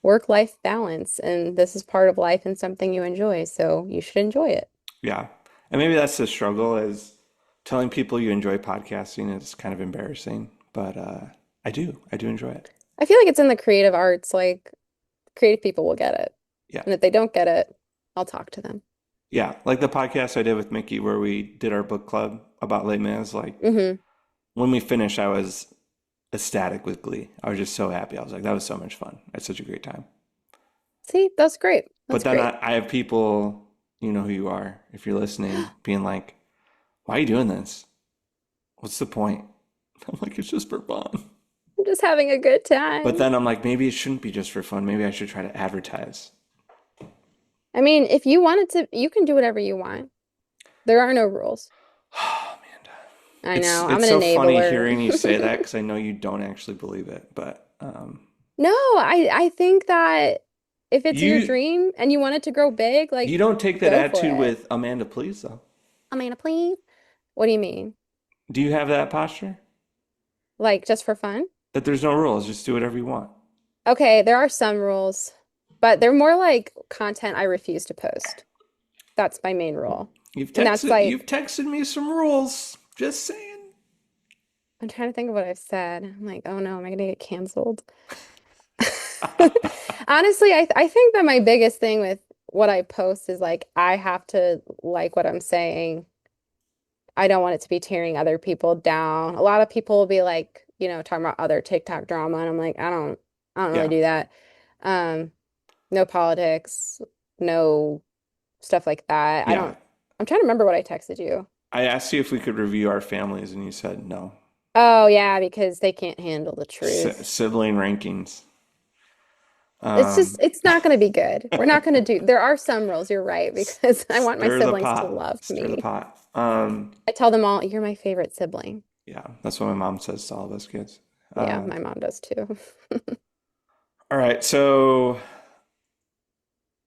work-life balance, and this is part of life and something you enjoy, so you should enjoy it. yeah. And maybe that's the struggle is telling people you enjoy podcasting is kind of embarrassing, but I do enjoy it. I feel like it's in the creative arts, like creative people will get it. Yeah. And if they don't get it, I'll talk to them. Yeah, like the podcast I did with Mickey where we did our book club about Les Mis, like Hmm. when we finished, I was ecstatic with glee. I was just so happy. I was like, that was so much fun. I had such a great time. See, that's great. But That's then great. I have people, you know who you are, if you're listening, being like, why are you doing this? What's the point? I'm like, it's just for fun. I'm just having a good But time. then I'm like, maybe it shouldn't be just for fun. Maybe I should try to advertise. I mean, if you wanted to, you can do whatever you want. There are no rules. Oh, man. I know. I'm It's an so funny hearing you say that enabler. because I know you don't actually believe it. But No, I think that If it's your You dream and you want it to grow big, you like don't take that go for attitude it. with Amanda, please, though. Amanda, please. What do you mean? Do you have that posture? Like just for fun? That there's no rules, just do whatever you want. Okay, there are some rules, but they're more like content I refuse to post. That's my main rule. And that's You've like, texted me some rules. Just saying. I'm trying to think of what I've said. I'm like, oh no, am I gonna get canceled? Honestly, I think that my biggest thing with what I post is like I have to like what I'm saying. I don't want it to be tearing other people down. A lot of people will be like, talking about other TikTok drama, and I'm like, I don't really Yeah, do that. Um, no politics, no stuff like that. yeah. I'm trying to remember what I texted you. I asked you if we could review our families, and you said no. Oh yeah, because they can't handle the truth. Sibling rankings. It's just, Um, it's not going to be good. We're not going to do, there are some rules, you're right, because I want my stir the siblings to pot. love Stir the me. pot. I tell them all, you're my favorite sibling. Yeah, that's what my mom says to all of us kids. Yeah, Uh, my mom does too. all right, so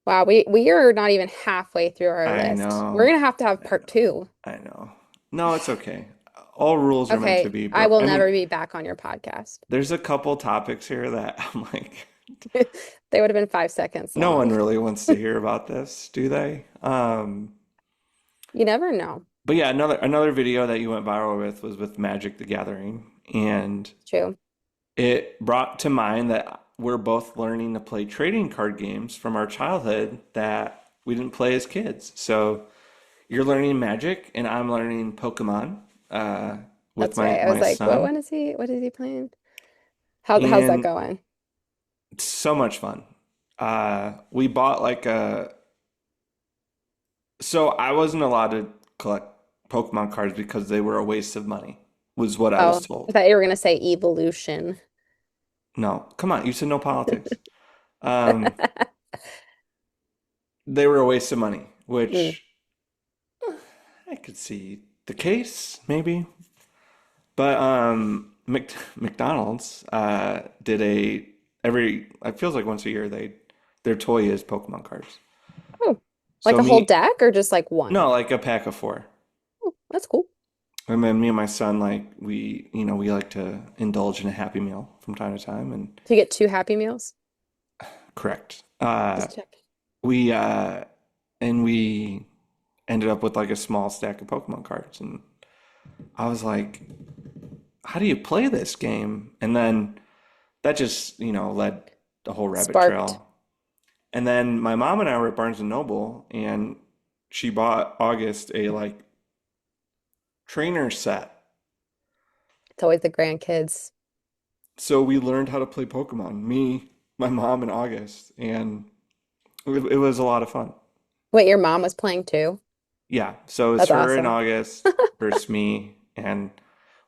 Wow, we are not even halfway through our I list. We're know, gonna have I part know, two. I know. No, it's okay. All rules are meant to Okay, be I broke. will I mean, never be back on your podcast. there's a couple topics here that I'm like, They would have been 5 seconds no one long. really wants to hear about this, do they? You never know. But yeah, another video that you went viral with was with Magic the Gathering, and True. it brought to mind that we're both learning to play trading card games from our childhood that we didn't play as kids. So you're learning Magic, and I'm learning Pokemon with That's my right. I was my like, son, what is he playing? How's that and going? it's so much fun. We bought like so I wasn't allowed to collect Pokemon cards because they were a waste of money, was what I was Oh, I told. thought you were gonna say evolution. No, come on, you said no politics. Um, they were a waste of money, Mm. which I could see the case, maybe. But McDonald's did a every it feels like once a year their toy is Pokemon cards. Oh, like So a whole me deck or just like one? no, like a pack of four. Oh, that's cool. And then me and my son like we like to indulge in a Happy Meal from time to time and Do you get two Happy Meals? correct. Just check. We and we ended up with like a small stack of Pokemon cards and I was like, how do you play this game? And then that just, led the whole rabbit Sparked. trail. And then my mom and I were at Barnes and Noble and she bought August a like trainer set. It's always the grandkids. So we learned how to play Pokemon, me, my mom, and August, and it was a lot of fun. Wait, your mom was playing too? Yeah, so it was That's her and awesome. August versus me, and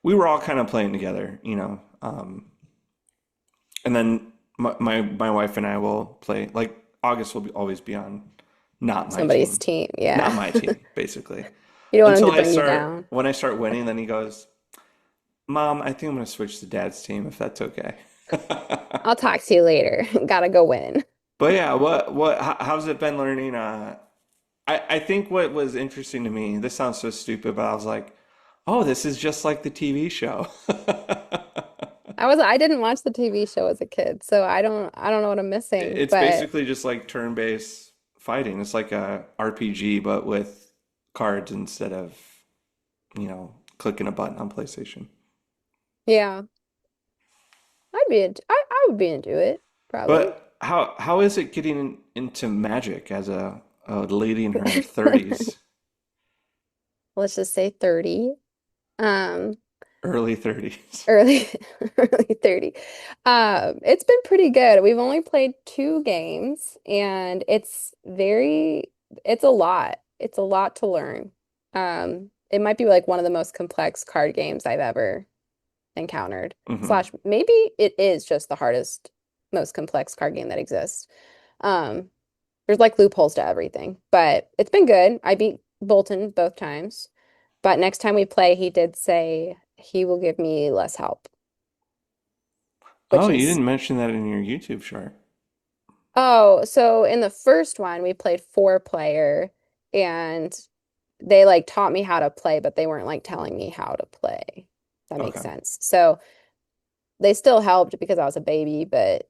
we were all kind of playing together. And then my wife and I will play. Like August will always be on, not my Somebody's team, team. not Yeah. my team, basically. You don't want him Until to bring you down. when I start winning, then he goes, "Mom, I think I'm gonna switch to Dad's team if that's okay." I'll talk to you later. Gotta go win. But yeah, how's it been learning? I think what was interesting to me, this sounds so stupid, but I was like, oh, this is just like the TV show. I didn't watch the TV show as a kid, so I don't know what I'm missing, It's but basically just like turn-based fighting. It's like a RPG, but with cards instead of, clicking a button on PlayStation. yeah, I would be into it, probably. But how is it getting into Magic as a lady in her 30s, Let's just say 30. Um, early 30s? early early 30. It's been pretty good. We've only played two games and it's a lot. It's a lot to learn. It might be like one of the most complex card games I've ever encountered. Hmm. Slash, maybe it is just the hardest, most complex card game that exists. Um, there's like loopholes to everything, but it's been good. I beat Bolton both times. But next time we play, he did say he will give me less help, which Oh, you he's, didn't mention that in your YouTube short. Oh, so in the first one, we played four player and they like taught me how to play, but they weren't like telling me how to play. That makes Okay. sense. So they still helped because I was a baby, but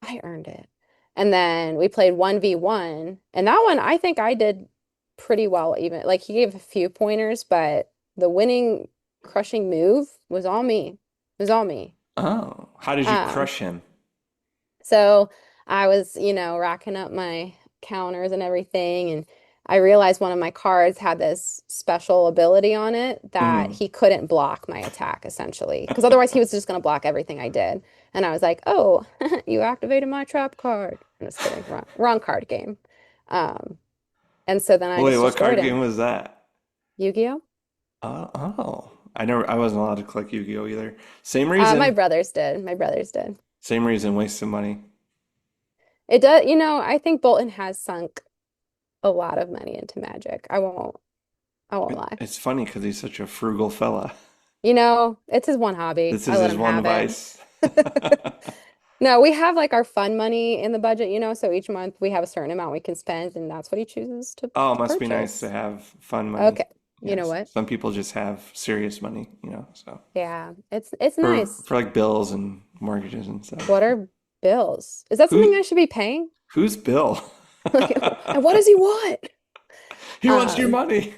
I earned it. And then we played 1v1, and that one I think I did pretty well even. Like he gave a few pointers, but the winning crushing move was all me. It was all me. Oh, how did you Um, crush him? so I was, racking up my counters and everything, and I realized one of my cards had this special ability on it that Mm. he couldn't block my attack, essentially. Because otherwise he was just going to block everything I did. And I was like, oh, you activated my trap card. I'm just kidding. Wrong card game. Um, and so then I Wait, just what destroyed card game him. was that? Yu-Gi-Oh? Oh, I wasn't allowed to collect Yu-Gi-Oh either. Same My reason. brothers did. My brothers did. Same reason, waste of money. It does, I think Bolton has sunk a lot of money into Magic. I won't lie. It's funny because he's such a frugal fella. It's his one hobby. This I is let his him one have it. vice. No, we have like our fun money in the budget, so each month we have a certain amount we can spend, and that's what he chooses to, Oh, it to must be nice to purchase. have fun money. Okay. You know Yes. what? Some people just have serious money, so Yeah, it's for nice. for like bills and mortgages and stuff. What are bills? Is that something Who I should be paying? who's Bill? Like, and what does he want? He wants your Um, money.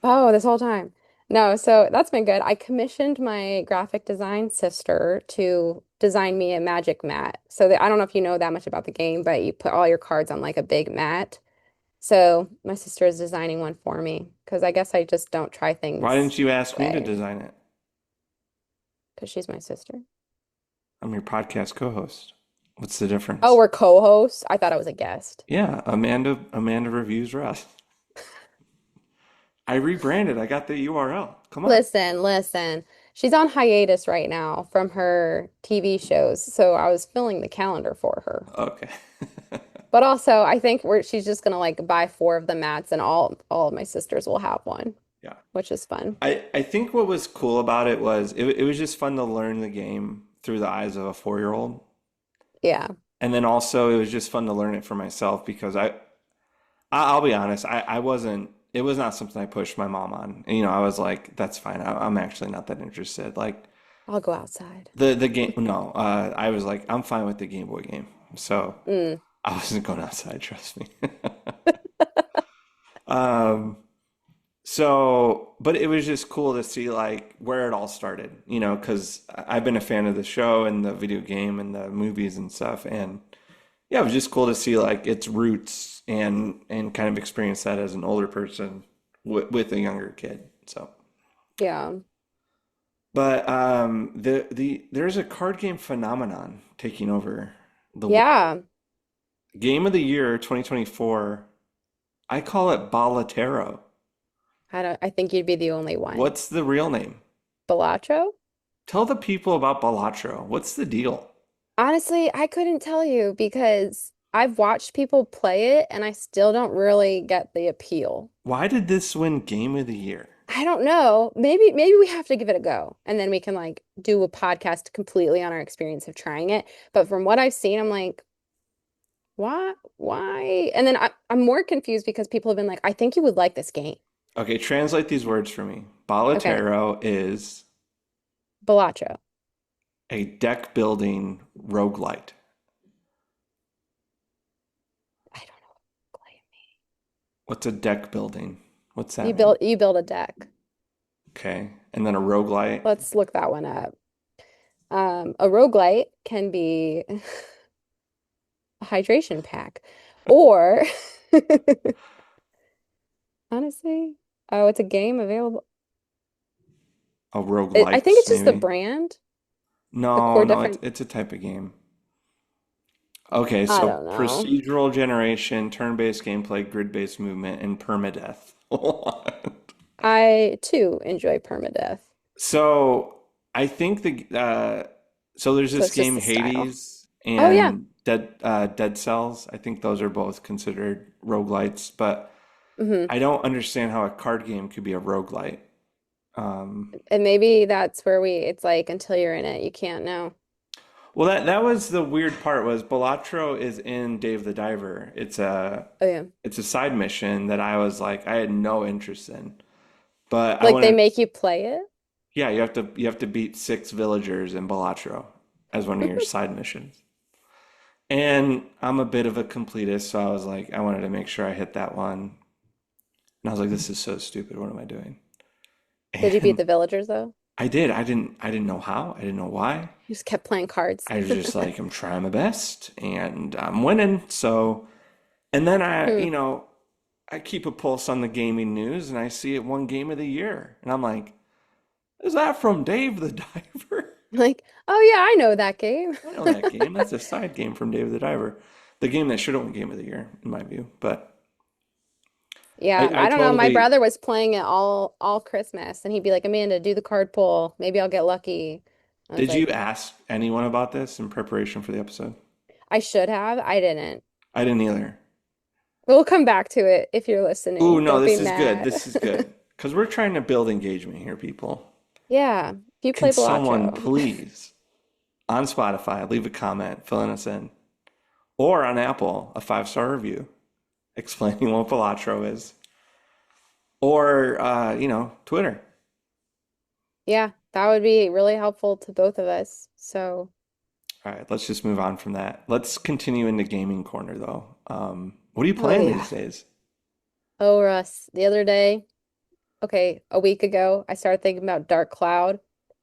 oh, this whole time. No, so that's been good. I commissioned my graphic design sister to design me a magic mat. So that I don't know if you know that much about the game, but you put all your cards on like a big mat. So my sister is designing one for me because I guess I just don't try Why things didn't you ask me to way design it? because she's my sister. I'm your podcast co-host. What's the Oh, difference? we're co-hosts. I thought I was a guest. Yeah, Amanda reviews Russ. I rebranded. I got the URL. Come on. Listen, listen. She's on hiatus right now from her TV shows, so I was filling the calendar for her. Okay. But also, I think she's just gonna like buy four of the mats, and all of my sisters will have one, Yeah. which is fun. I think what was cool about it was it was just fun to learn the game through the eyes of a 4-year-old. Yeah, And then also it was just fun to learn it for myself because I'll be honest, I wasn't it was not something I pushed my mom on. And, I was like, that's fine. I'm actually not that interested. Like I'll go outside. the game, no, I was like, I'm fine with the Game Boy game. So Mm. I wasn't going outside, trust me. Um, but it was just cool to see like where it all started, because I've been a fan of the show and the video game and the movies and stuff. And yeah, it was just cool to see like its roots and kind of experience that as an older person with a younger kid. So, Yeah, but there's a card game phenomenon taking over the world. yeah. Game of the year 2024. I call it Balatero. I don't. I think you'd be the only one. What's the real name? Balatro? Tell the people about Balatro. What's the deal? Honestly, I couldn't tell you because I've watched people play it, and I still don't really get the appeal. Why did this win Game of the Year? I don't know. Maybe we have to give it a go, and then we can like do a podcast completely on our experience of trying it. But from what I've seen, I'm like, why? Why? And then I'm more confused because people have been like, I think you would like this game. Okay, translate these words for me. Okay, Balatero is Balatro. a deck building roguelite. I don't know. Clay. What's a deck building? What's that You mean? build a deck. Okay. And then a roguelite. Let's look that one up. A roguelite can be a hydration pack, or honestly, oh, it's a game available. A I think roguelites, it's just the maybe. brand, the No, core no, it's different. it's a type of game. Okay, I so don't know. procedural generation, turn-based gameplay, grid-based movement, and permadeath. What? I too enjoy permadeath, So I think so there's so this it's just game the style. Hades Oh yeah. and Dead Cells. I think those are both considered roguelites, but Hmm. I don't understand how a card game could be a roguelite. Um, And maybe that's where it's like until you're in it, you can't know. Well, that was the weird part was Balatro is in Dave the Diver. Oh yeah. It's a side mission that I was like I had no interest in. But I Like they wanted make you play it? yeah, you have to beat 6 villagers in Balatro as one of your side missions. And I'm a bit of a completist, so I was like I wanted to make sure I hit that one. And I was like this is so stupid. What am I doing? Did you beat And the villagers though? I did. I didn't know how. I didn't know why. You just kept playing cards. I was just like, I'm trying my best and I'm winning. So, and then Hmm. I keep a pulse on the gaming news and I see it won game of the year. And I'm like, is that from Dave the Diver? Like, oh yeah, I know that game. I know that game. That's a side game from Dave the Diver. The game that should have won game of the year, in my view. But Yeah, I I don't know. My totally, brother was playing it all Christmas, and he'd be like, "Amanda, do the card pull. Maybe I'll get lucky." I was did you like, ask anyone about this in preparation for the episode? "I should have. I didn't." I didn't either. We'll come back to it if you're Ooh, listening. no, Don't be this is good. mad. This is good. Because we're trying to build engagement here, people. Yeah, if you Can play someone Balatro. please on Spotify leave a comment filling us in, or on Apple a 5-star review explaining what Pilatro is, or Twitter. Yeah, that would be really helpful to both of us. So, All right, let's just move on from that. Let's continue into gaming corner though. What are you oh playing yeah. these days? Oh, Russ, the other day, okay, a week ago, I started thinking about Dark Cloud.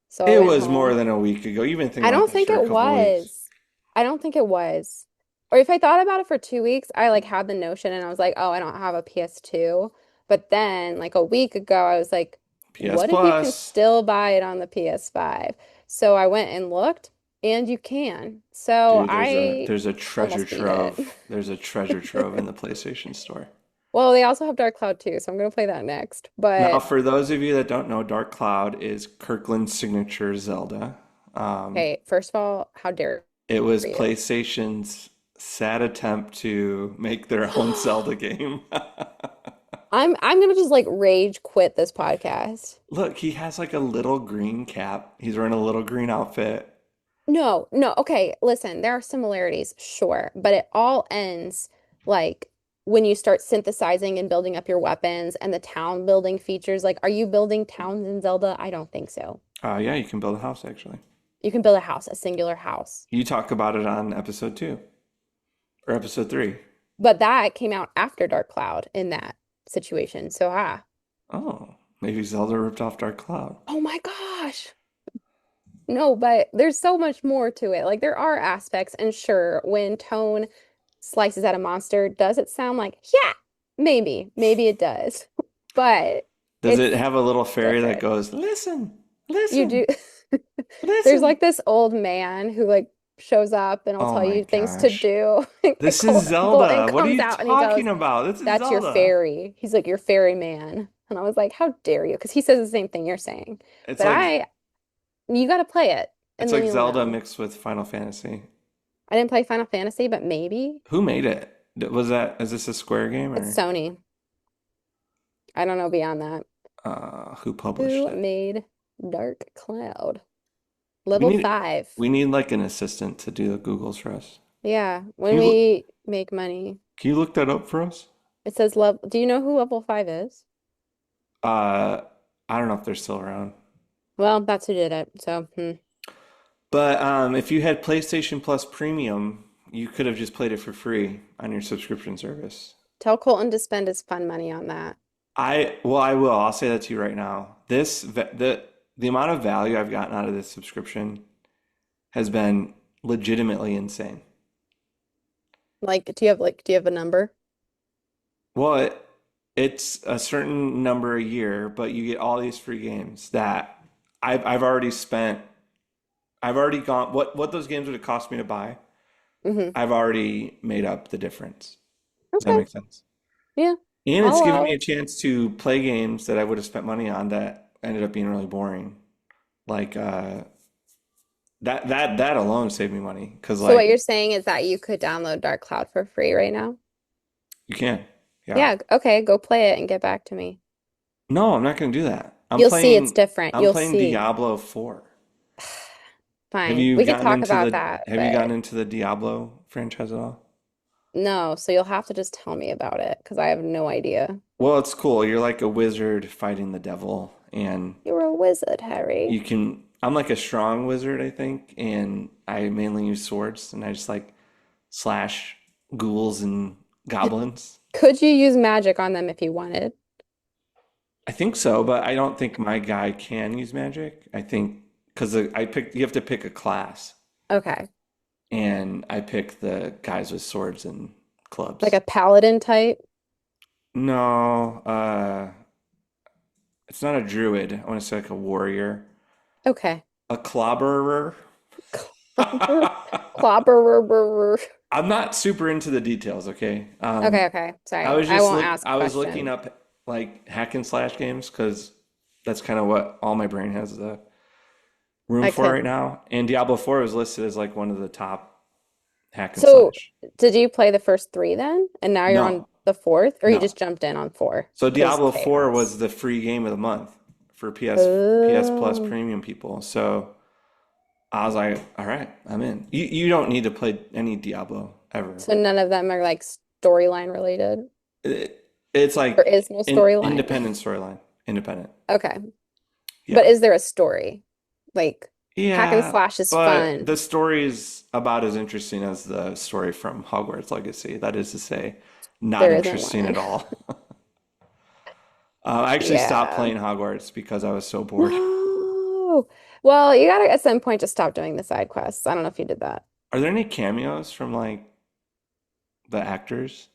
So I It went was more home. than a week ago. You've been thinking I about don't this think for a it couple of weeks. was. I don't think it was. Or if I thought about it for 2 weeks, I like had the notion and I was like, oh, I don't have a PS2. But then like a week ago, I was like, PS what if you can Plus. still buy it on the PS5? So I went and looked and you can. So Dude, I there's a treasure almost beat it. trove. There's a treasure trove in the PlayStation Store. Well, they also have Dark Cloud too, so I'm gonna play that next. Now, But for those of you that don't know, Dark Cloud is Kirkland's signature Zelda. Um, hey, first of all, how dare it was you? PlayStation's sad attempt to make their own Zelda game. I'm gonna just like rage quit this podcast. Look, he has like a little green cap. He's wearing a little green outfit. No, no. Okay, listen, there are similarities, sure, but it all ends like when you start synthesizing and building up your weapons and the town building features. Like, are you building towns in Zelda? I don't think so. Yeah, you can build a house actually. You can build a house, a singular house. You talk about it on episode 2 or episode 3. But that came out after Dark Cloud in that situation. So, Oh, maybe Zelda ripped off Dark Cloud. oh my gosh. No, but there's so much more to it. Like, there are aspects, and sure, when Tone slices at a monster, does it sound like, yeah, maybe it does. But Does it it's have a little fairy that different. goes, listen, You listen, do. There's listen? like this old man who like shows up and will Oh tell my you things to gosh. do. And This is Golden Zelda. What are comes you out and he talking goes, about? This is "That's your Zelda. fairy." He's like, "Your fairy man." And I was like, "How dare you?" Because he says the same thing you're saying. It's But like you got to play it it's and then like you'll Zelda know. mixed with Final Fantasy. I didn't play Final Fantasy, but maybe Who made it? Is this a Square game it's or Sony. I don't know beyond that. who published Who it? made Dark Cloud? We Level need 5. we need like an assistant to do the Googles for us. Yeah, when Can you look we make money. can you look that up for us? It says level. Do you know who level 5 is? Uh I don't know if they're still around. Well, that's who did it. So, But if you had PlayStation Plus Premium, you could have just played it for free on your subscription service. tell Colton to spend his fun money on that. I will. I'll say that to you right now. The amount of value I've gotten out of this subscription has been legitimately insane. Like, do you have a number? Well, it's a certain number a year, but you get all these free games that I've already spent. I've already gone what those games would have cost me to buy. Hmm. I've already made up the difference. Does that Okay. make sense? Yeah, And I'll it's given allow me a it. chance to play games that I would have spent money on that ended up being really boring. Like that alone saved me money because So what like you're saying is that you could download Dark Cloud for free right now? you can. Yeah. Yeah, okay, go play it and get back to me. No, I'm not gonna do that. You'll see it's different. I'm You'll playing see. Diablo 4. Fine. We could talk about that, have you gotten but into the Diablo franchise at all? no, so you'll have to just tell me about it because I have no idea. Well, it's cool. You're like a wizard fighting the devil, and You're a wizard, Harry. you can. I'm like a strong wizard, I think, and I mainly use swords, and I just like slash ghouls and goblins. Could you use magic on them if you wanted? I think so, but I don't think my guy can use magic. I think because I picked, you have to pick a class, Okay. and I picked the guys with swords and Like clubs. a paladin type? No, it's not a druid. I want to say like a warrior, Okay. a clobberer. Clobber. Clobber. I'm not super into the details, okay? Okay, okay. Sorry. I won't ask I was looking questions. up like hack and slash games because that's kind of what all my brain has the room I for could. right now. And Diablo 4 was listed as like one of the top hack and So, slash. did you play the first three then? And now you're on No, the fourth, or you no. just jumped in on four? So Because Diablo 4 chaos. was the free game of the month for PS Plus Oh. premium people. So I was like, all right, I'm in. You don't need to play any Diablo ever. So none of them are like storyline related? It's Or like is no storyline? independent storyline. Independent. Okay. But Yeah. is there a story? Like hack and Yeah, slash is but fun. the story's about as interesting as the story from Hogwarts Legacy. That is to say, not There isn't interesting one. at all. I actually stopped Yeah. playing Hogwarts because I was so bored. No. Well, you gotta at some point just stop doing the side quests. I don't know if you did that. Are there any cameos from like the actors?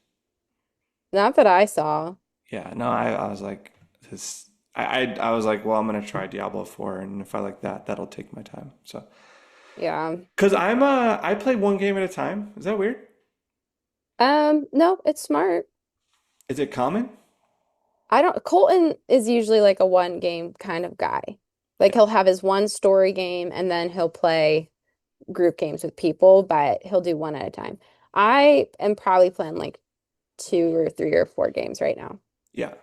Not that I saw. Yeah, no, I was like this. I was like, well, I'm gonna try Diablo 4, and if I like that, that'll take my time. So, Yeah. because I play one game at a time. Is that weird? No, it's smart. Is it common? I don't, Colton is usually like a one game kind of guy. Like Yeah, he'll have his one story game and then he'll play group games with people, but he'll do one at a time. I am probably playing like two or three or four games right now. yeah,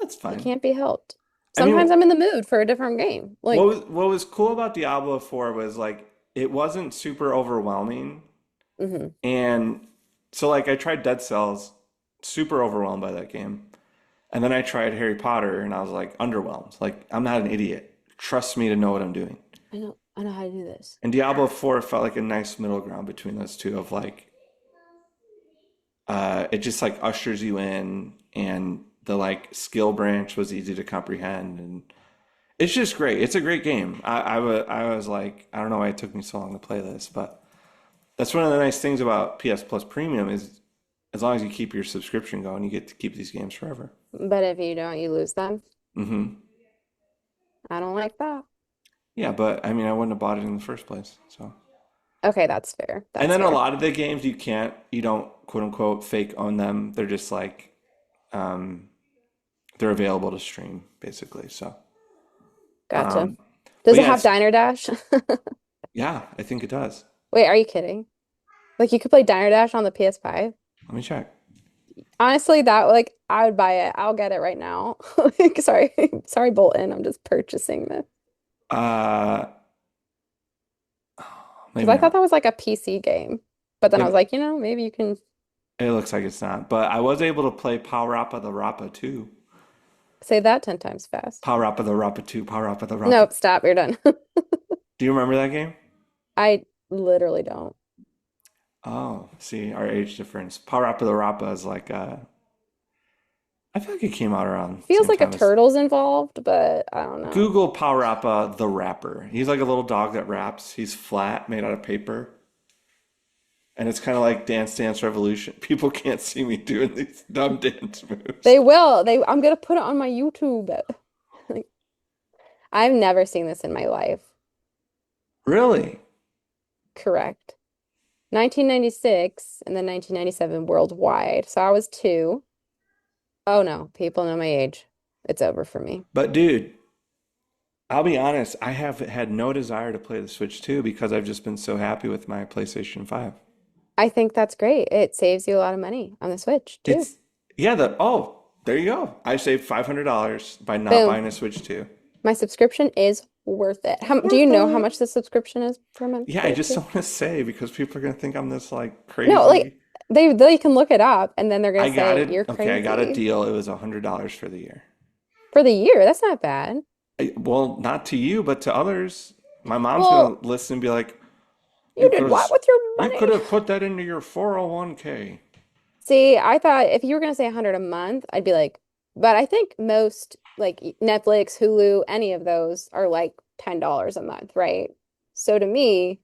that's It fine. can't be helped. I mean, Sometimes I'm in the mood for a different game. Like, what was cool about Diablo 4 was like it wasn't super overwhelming. mhm. And so like I tried Dead Cells, super overwhelmed by that game. And then I tried Harry Potter and I was like underwhelmed. Like I'm not an idiot. Trust me to know what I'm doing. I know how to do this. And Diablo 4 felt like a nice middle ground between those two of like it just like ushers you in and the like skill branch was easy to comprehend and it's just great. It's a great game. I was like, I don't know why it took me so long to play this, but that's one of the nice things about PS Plus Premium is as long as you keep your subscription going, you get to keep these games forever. But if you don't, you lose them. Hmm. I don't like that. Yeah, but I mean, I wouldn't have bought it in the first place. So, Okay, that's fair. and That's then a fair. lot of the games you don't quote unquote fake own them. They're just like, um, they're available to stream basically. So, Gotcha. um, Does but it yeah, have Diner Dash? yeah, I think it does. Wait, are you kidding? Like you could play Diner Dash on the PS5? Let me check. Honestly, that like I would buy it. I'll get it right now. Like, sorry. Sorry, Bolton. I'm just purchasing this. Uh, Because maybe I thought not. that was like a PC game. But then I was It, like, maybe you can it looks like it's not. But I was able to play Power Rappa the Rappa 2. say that 10 times fast. Power Rappa the Rappa 2. Power Rappa the Rappa. Nope, stop. You're done. Do you remember that game? I literally don't. Oh, see, our age difference. Power Rappa the Rappa is like I feel like it came out around the Feels same like a time as turtle's involved, but I don't know. Google Power Rappa the Rapper. He's like a little dog that raps. He's flat, made out of paper. And it's kind of like Dance Dance Revolution. People can't see me doing these dumb dance moves. They will. I'm gonna put it on my YouTube. Like, I've never seen this in my life. Really? Correct. 1996 and then 1997 worldwide. So I was two. Oh no, people know my age. It's over for me. But dude, I'll be honest, I have had no desire to play the Switch 2 because I've just been so happy with my PlayStation 5. I think that's great. It saves you a lot of money on the Switch too. It's yeah, there you go. I saved $500 by not Boom. buying a Switch 2. My subscription is worth it. Do you Worth know how it. much the subscription is per month Yeah, for I the just tier? don't want to say because people are gonna think I'm this like No, like crazy. they can look it up and then they're gonna I got say it. you're Okay, I got a crazy deal. It was $100 for the year. for the year. That's not bad. Well, not to you, but to others. My mom's Well, gonna listen and be like, you did what with your you money? could have put that into your 401k." See, I thought if you were gonna say 100 a month, I'd be like, but I think most like Netflix, Hulu, any of those are like $10 a month, right? So to me,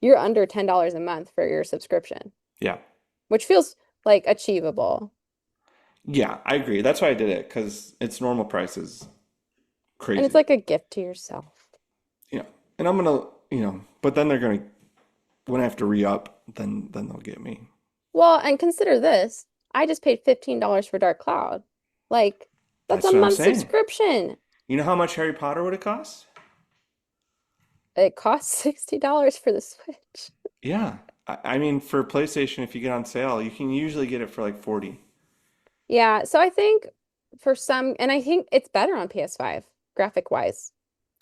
you're under $10 a month for your subscription, Yeah. which feels like achievable. Yeah, I agree. That's why I did it because it's normal prices. And it's Crazy. like a gift to yourself. You know. And I'm gonna, but then they're gonna when I have to re-up, then they'll get me. Well, and consider this. I just paid $15 for Dark Cloud. Like, that's That's a what I'm month saying. subscription. You know how much Harry Potter would have cost? It costs $60 for the Switch. Yeah. I mean, for PlayStation, if you get on sale, you can usually get it for like 40. Yeah, so I think for some, and I think it's better on PS5, graphic wise.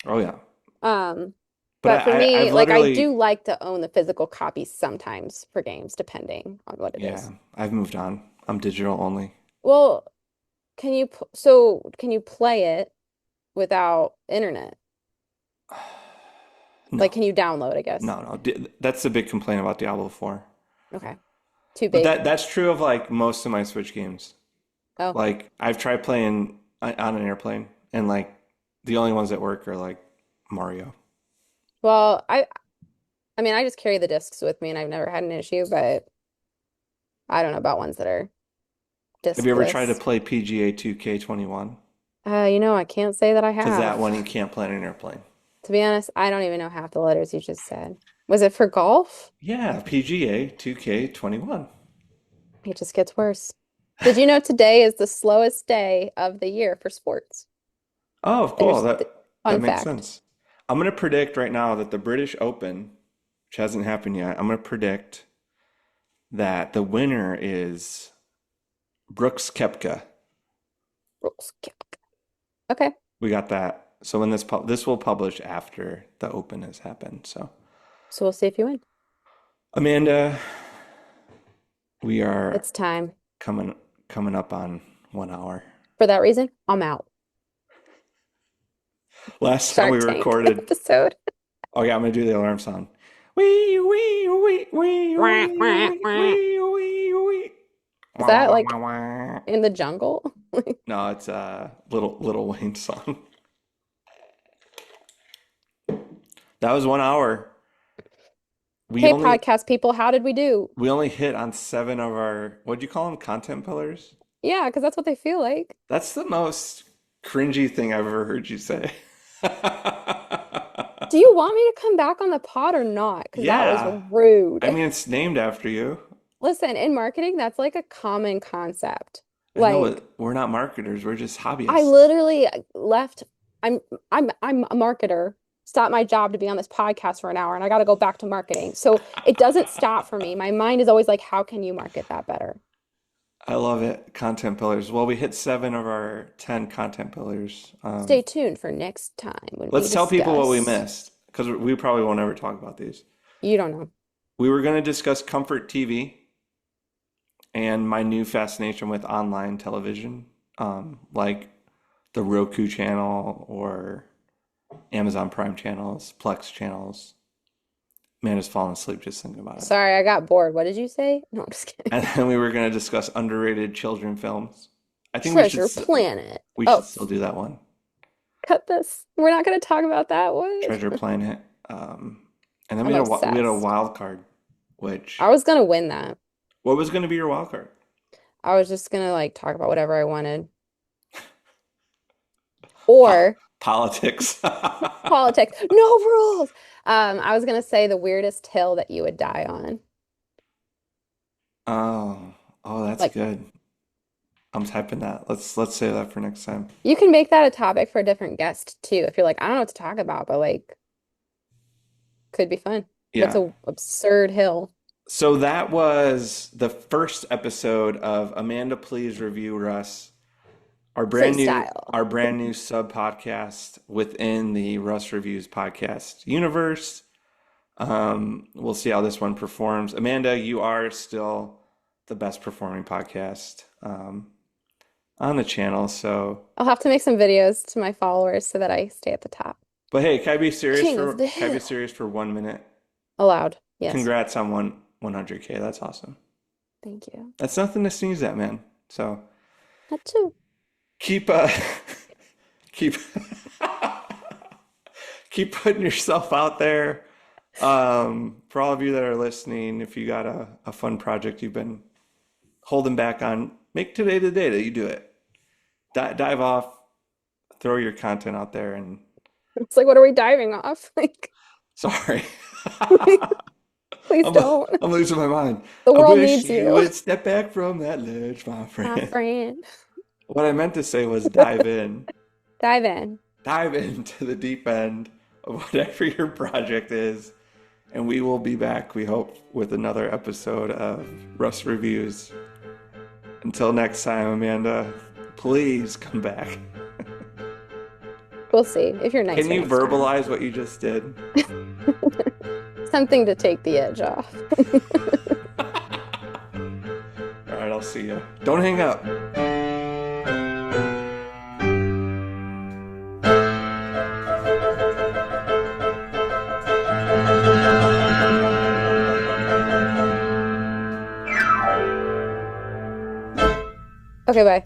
Oh yeah. Um, But but for I've me, like I literally, do like to own the physical copies sometimes for games, depending on what it yeah, is. I've moved on. I'm digital only. Well, can you play it without internet? Like, No, can you download, I guess? no. That's the big complaint about Diablo 4. Okay. Too But big. that's true of like most of my Switch games. Oh, Like I've tried playing on an airplane, and like the only ones that work are like Mario. well, I mean, I just carry the discs with me and I've never had an issue, but I don't know about ones that are Have you ever tried to discless. play PGA 2K21? I can't say that I Because that have. one you can't play on an airplane. To be honest, I don't even know half the letters you just said. Was it for golf? Yeah, PGA 2K21. It just gets worse. Did you know today is the slowest day of the year for sports? Oh, cool. There's the That fun makes fact. sense. I'm gonna predict right now that the British Open, which hasn't happened yet, I'm gonna predict that the winner is Brooks Koepka. Rules. Okay, We got that. So when this will publish after the Open has happened. So so we'll see if you win. Amanda, we are It's time. coming coming up on 1 hour. For that reason, I'm out. Last time we Shark Tank recorded, episode. oh yeah, I'm gonna do the alarm sound. Wee wee wee wee Wah, wee wah, wee wah. wee wee wee. Is Wah, wah, that wah, like wah, wah. in the jungle? No, it's a little Wayne song. That was 1 hour. We Okay, only podcast people, how did we do? we only hit on seven of our, what'd you call them? Content pillars? Yeah, because that's what they feel like. That's the most cringy thing I've ever heard you say. Do you want me to come back on the pod or not? Because that was Yeah. I rude. mean, it's named after you. Listen, in marketing, that's like a common concept. I know Like, it. We're not marketers. We're just I hobbyists. literally left. I'm I'm a marketer. Stopped my job to be on this podcast for an hour, and I got to go back to marketing. So it doesn't stop for me. My mind is always like, how can you market that better? I love it. Content pillars. Well, we hit seven of our 10 content pillars. Stay tuned for next time when we Let's tell people what we discuss. missed because we probably won't ever talk about these. You don't know. We were going to discuss comfort TV and my new fascination with online television, like the Roku channel or Amazon Prime channels, Plex channels. Man, is falling asleep just thinking about it. Sorry, I got bored. What did you say? No, I'm just kidding. And then we were going to discuss underrated children films. I think Treasure Planet. we should Oh, still do that one. cut this. We're not going to talk about that one. Treasure Planet. And then I'm we had a obsessed. wild card, which I was going to win that. what was going to be your wild card? I was just going to like talk about whatever I wanted. Or Politics. politics. No rules. I was going to say the weirdest hill that you would die on. Oh, oh, that's Like, good. I'm typing that. Let's say that for next time. you can make that a topic for a different guest too. If you're like, I don't know what to talk about, but like, could be fun. What's Yeah. a absurd hill? So that was the first episode of Amanda Please Review Russ, freestyle. our brand new sub podcast within the Russ Reviews podcast universe. We'll see how this one performs. Amanda, you are still the best performing podcast on the channel. So, I'll have to make some videos to my followers so that I stay at the top. but hey, King of the can I be hill. serious for 1 minute? Allowed. Yes. Congrats on 100K. That's awesome. Thank you. That's nothing to sneeze at, man. So Achoo. keep keep keep putting yourself out there. For all of you that are listening, if you got a fun project you've been holding back on, make today the day that you do it. Dive off, throw your content out there, and It's like, what are we diving off? Like, sorry, please don't. I'm losing my mind. The I world wish needs you you, would step back from that ledge, my my friend. friend. What I meant to say was dive in. Dive in. Dive into the deep end of whatever your project is. And we will be back, we hope, with another episode of Russ Reviews. Until next time, Amanda, please come back. We'll see if you're nice. Can you verbalize what you just did? Something to take the edge off. All right, I'll see you. Don't hang up. Okay, bye.